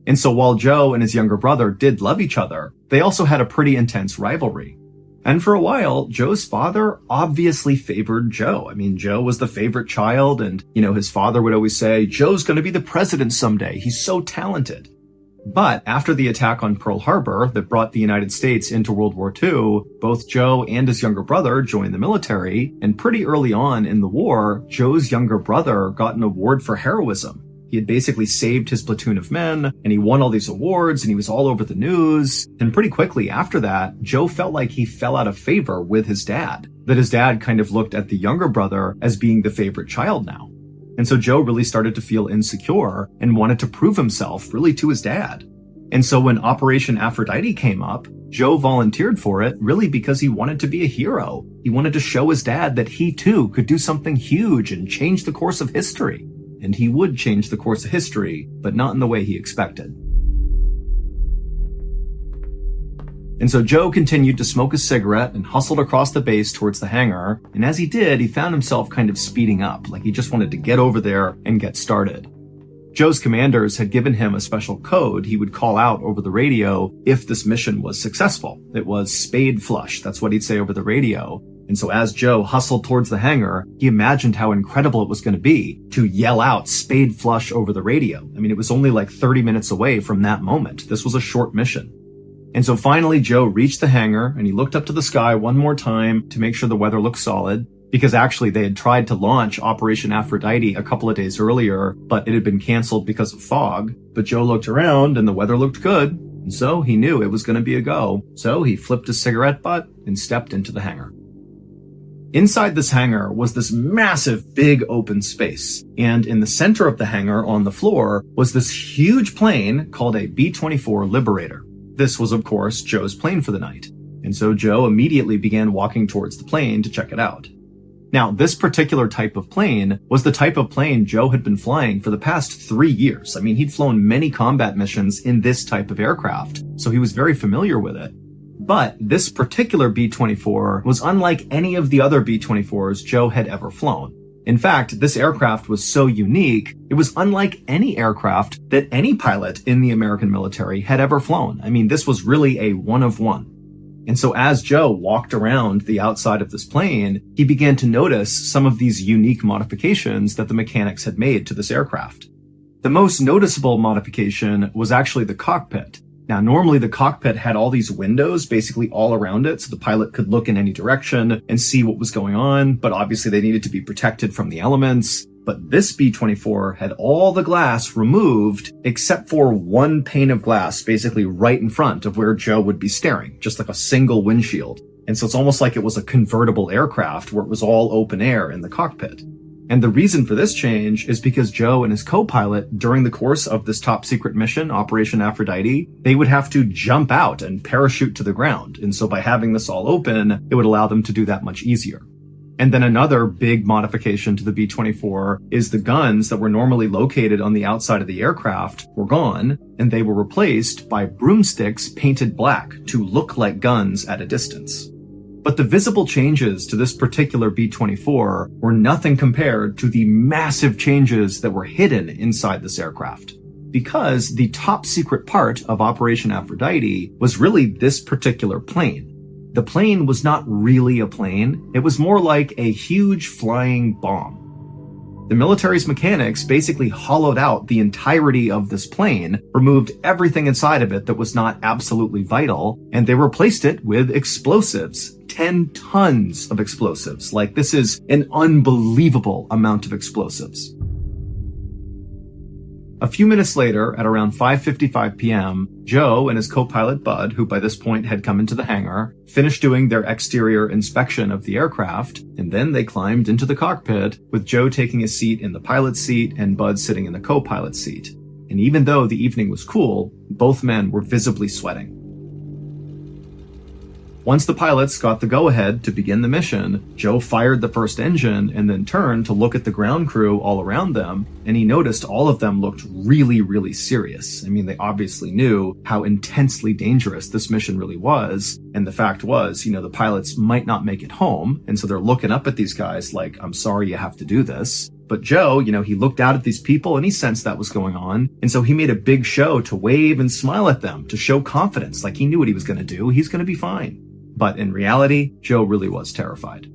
And so while Joe and his younger brother did love each other, they also had a pretty intense rivalry. And for a while, Joe's father obviously favored Joe. I mean, Joe was the favorite child, and, his father would always say, Joe's going to be the president someday. He's so talented. But after the attack on Pearl Harbor that brought the United States into World War II, both Joe and his younger brother joined the military, and pretty early on in the war, Joe's younger brother got an award for heroism. He had basically saved his platoon of men, and he won all these awards, and he was all over the news. And pretty quickly after that, Joe felt like he fell out of favor with his dad, that his dad kind of looked at the younger brother as being the favorite child now. And so Joe really started to feel insecure and wanted to prove himself really to his dad. And so when Operation Aphrodite came up, Joe volunteered for it really because he wanted to be a hero. He wanted to show his dad that he too could do something huge and change the course of history. And he would change the course of history, but not in the way he expected. And so Joe continued to smoke a cigarette and hustled across the base towards the hangar, and as he did, he found himself kind of speeding up, like he just wanted to get over there and get started. Joe's commanders had given him a special code he would call out over the radio if this mission was successful. It was spade flush, that's what he'd say over the radio. And so as Joe hustled towards the hangar, he imagined how incredible it was going to be to yell out spade flush over the radio. I mean, it was only like 30 minutes away from that moment. This was a short mission. And so finally, Joe reached the hangar and he looked up to the sky one more time to make sure the weather looked solid, because actually they had tried to launch Operation Aphrodite a couple of days earlier, but it had been canceled because of fog. But Joe looked around and the weather looked good, and so he knew it was going to be a go. So he flipped his cigarette butt and stepped into the hangar. Inside this hangar was this massive, big open space, and in the center of the hangar on the floor was this huge plane called a B-24 Liberator. This was, of course, Joe's plane for the night, and so Joe immediately began walking towards the plane to check it out. Now, this particular type of plane was the type of plane Joe had been flying for the past 3 years. I mean, he'd flown many combat missions in this type of aircraft, so he was very familiar with it. But this particular B-24 was unlike any of the other B-24s Joe had ever flown. In fact, this aircraft was so unique, it was unlike any aircraft that any pilot in the American military had ever flown. I mean, this was really a one of one. And so as Joe walked around the outside of this plane, he began to notice some of these unique modifications that the mechanics had made to this aircraft. The most noticeable modification was actually the cockpit. Now, normally the cockpit had all these windows basically all around it so the pilot could look in any direction and see what was going on, but obviously they needed to be protected from the elements. But this B-24 had all the glass removed except for one pane of glass basically right in front of where Joe would be staring, just like a single windshield. And so it's almost like it was a convertible aircraft where it was all open air in the cockpit. And the reason for this change is because Joe and his co-pilot, during the course of this top secret mission, Operation Aphrodite, they would have to jump out and parachute to the ground. And so by having this all open, it would allow them to do that much easier. And then another big modification to the B-24 is the guns that were normally located on the outside of the aircraft were gone, and they were replaced by broomsticks painted black to look like guns at a distance. But the visible changes to this particular B-24 were nothing compared to the massive changes that were hidden inside this aircraft. Because the top secret part of Operation Aphrodite was really this particular plane. The plane was not really a plane, it was more like a huge flying bomb. The military's mechanics basically hollowed out the entirety of this plane, removed everything inside of it that was not absolutely vital, and they replaced it with explosives. 10 tons of explosives. Like, this is an unbelievable amount of explosives. A few minutes later, at around 5:55 p.m., Joe and his co-pilot Bud, who by this point had come into the hangar, finished doing their exterior inspection of the aircraft, and then they climbed into the cockpit, with Joe taking a seat in the pilot's seat and Bud sitting in the co-pilot's seat. And even though the evening was cool, both men were visibly sweating. Once the pilots got the go-ahead to begin the mission, Joe fired the first engine and then turned to look at the ground crew all around them, and he noticed all of them looked really, really serious. I mean, they obviously knew how intensely dangerous this mission really was, and the fact was, the pilots might not make it home, and so they're looking up at these guys like, I'm sorry you have to do this. But Joe, he looked out at these people and he sensed that was going on, and so he made a big show to wave and smile at them, to show confidence, like he knew what he was going to do, he's going to be fine. But in reality, Joe really was terrified.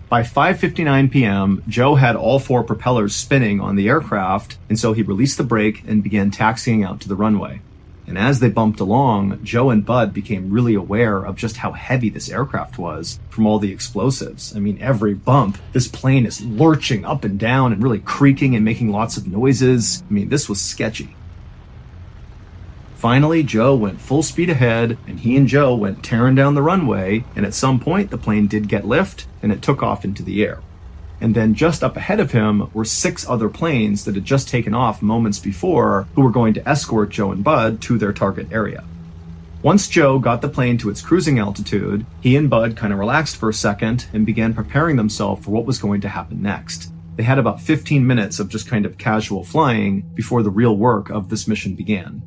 By 5:59 p.m., Joe had all 4 propellers spinning on the aircraft, and so he released the brake and began taxiing out to the runway. And as they bumped along, Joe and Bud became really aware of just how heavy this aircraft was from all the explosives. I mean, every bump, this plane is lurching up and down and really creaking and making lots of noises. I mean, this was sketchy. Finally, Joe went full speed ahead, and he and Joe went tearing down the runway, and at some point, the plane did get lift, and it took off into the air. And then just up ahead of him were 6 other planes that had just taken off moments before, who were going to escort Joe and Bud to their target area. Once Joe got the plane to its cruising altitude, he and Bud kind of relaxed for a second and began preparing themselves for what was going to happen next. They had about 15 minutes of just kind of casual flying before the real work of this mission began.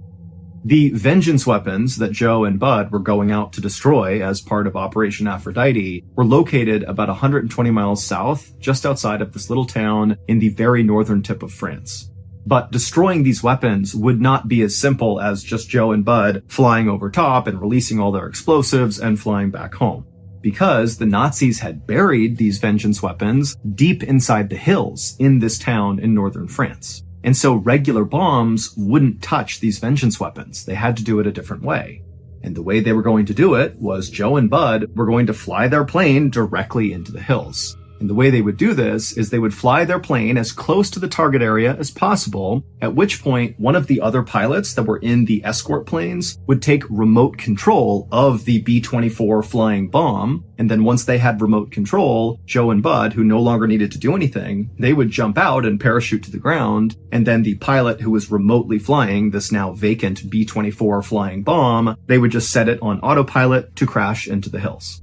The vengeance weapons that Joe and Bud were going out to destroy as part of Operation Aphrodite were located about 120 miles south, just outside of this little town in the very northern tip of France. But destroying these weapons would not be as simple as just Joe and Bud flying over top and releasing all their explosives and flying back home. Because the Nazis had buried these vengeance weapons deep inside the hills in this town in northern France. And so regular bombs wouldn't touch these vengeance weapons. They had to do it a different way. And the way they were going to do it was Joe and Bud were going to fly their plane directly into the hills. And the way they would do this is they would fly their plane as close to the target area as possible, at which point one of the other pilots that were in the escort planes would take remote control of the B-24 flying bomb. And then once they had remote control, Joe and Bud, who no longer needed to do anything, they would jump out and parachute to the ground. And then the pilot who was remotely flying this now vacant B-24 flying bomb, they would just set it on autopilot to crash into the hills.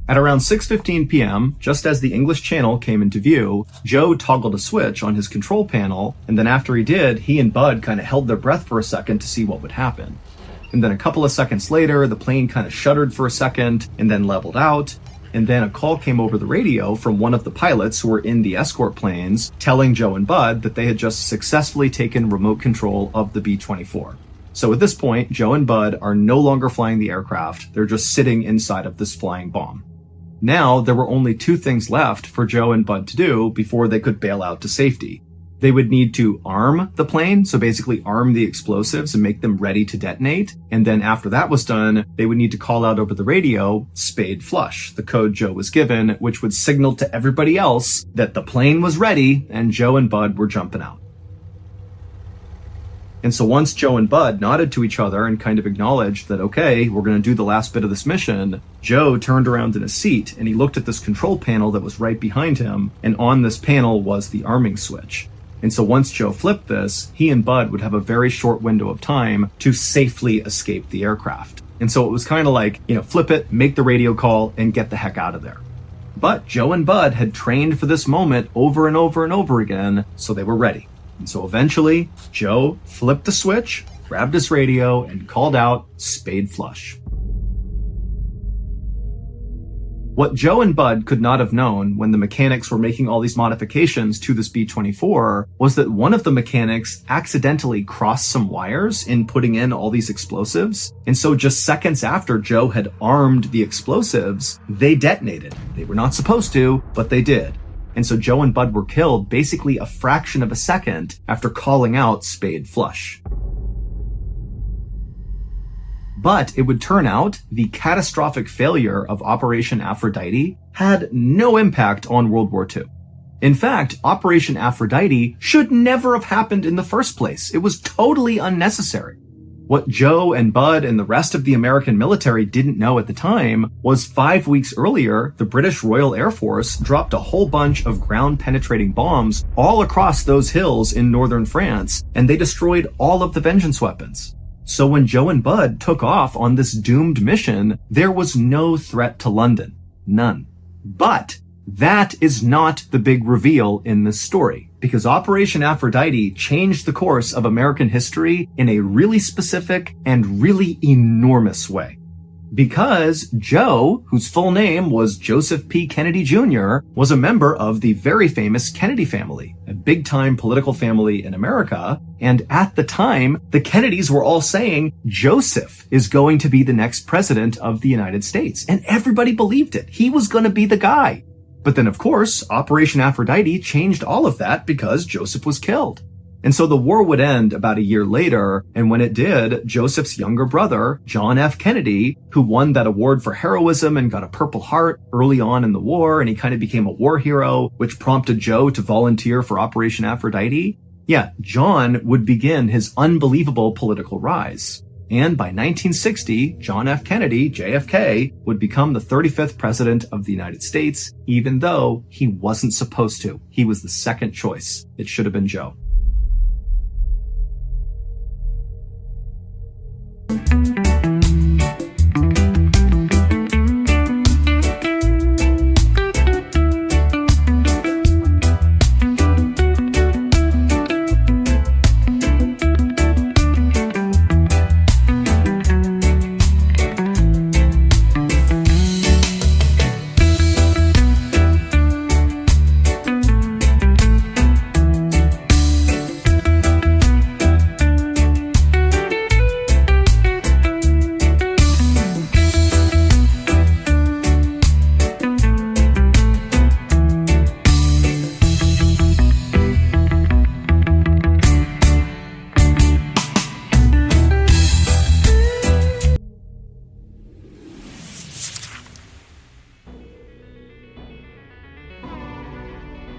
At around 6:15 p.m., just as the English Channel came into view, Joe toggled a switch on his control panel, and then after he did, he and Bud kind of held their breath for a second to see what would happen. And then a couple of seconds later, the plane kind of shuddered for a second and then leveled out, and then a call came over the radio from one of the pilots who were in the escort planes telling Joe and Bud that they had just successfully taken remote control of the B-24. So at this point, Joe and Bud are no longer flying the aircraft, they're just sitting inside of this flying bomb. Now, there were only 2 things left for Joe and Bud to do before they could bail out to safety. They would need to arm the plane, so basically arm the explosives and make them ready to detonate. And then after that was done, they would need to call out over the radio, spade flush, the code Joe was given, which would signal to everybody else that the plane was ready and Joe and Bud were jumping out. And so once Joe and Bud nodded to each other and kind of acknowledged that, okay, we're going to do the last bit of this mission, Joe turned around in his seat and he looked at this control panel that was right behind him, and on this panel was the arming switch. And so once Joe flipped this, he and Bud would have a very short window of time to safely escape the aircraft. And so it was kind of like, flip it, make the radio call, and get the heck out of there. But Joe and Bud had trained for this moment over and over and over again, so they were ready. And so eventually, Joe flipped the switch, grabbed his radio, and called out, spade flush. What Joe and Bud could not have known when the mechanics were making all these modifications to this B-24 was that one of the mechanics accidentally crossed some wires in putting in all these explosives. And so just seconds after Joe had armed the explosives, they detonated. They were not supposed to, but they did. And so Joe and Bud were killed basically a fraction of a second after calling out spade flush. But it would turn out the catastrophic failure of Operation Aphrodite had no impact on World War II. In fact, Operation Aphrodite should never have happened in the first place. It was totally unnecessary. What Joe and Bud and the rest of the American military didn't know at the time was 5 weeks earlier, the British Royal Air Force dropped a whole bunch of ground-penetrating bombs all across those hills in northern France, and they destroyed all of the vengeance weapons. So when Joe and Bud took off on this doomed mission, there was no threat to London. None. But that is not the big reveal in this story, because Operation Aphrodite changed the course of American history in a really specific and really enormous way. Because Joe, whose full name was Joseph P. Kennedy Jr., was a member of the very famous Kennedy family, a big-time political family in America, and at the time, the Kennedys were all saying Joseph is going to be the next president of the United States, and everybody believed it. He was going to be the guy. But then, of course, Operation Aphrodite changed all of that because Joseph was killed. And so the war would end about a year later, and when it did, Joseph's younger brother, John F. Kennedy, who won that award for heroism and got a Purple Heart early on in the war, and he kind of became a war hero, which prompted Joe to volunteer for Operation Aphrodite. Yeah, John would begin his unbelievable political rise. And by 1960, John F. Kennedy, JFK, would become the 35th president of the United States, even though he wasn't supposed to. He was the second choice. It should have been Joe.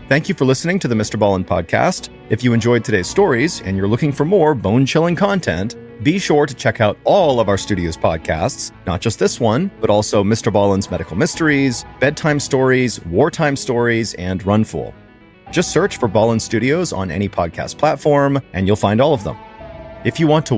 Thank you for listening to the Mr. Ballin podcast. If you enjoyed today's stories and you're looking for more bone-chilling content, be sure to check out all of our studio's podcasts, not just this one, but also Mr. Ballen's Medical Mysteries, Bedtime Stories, Wartime Stories, and Runful. Just search for Ballin Studios on any podcast platform, and you'll find all of them. If you want to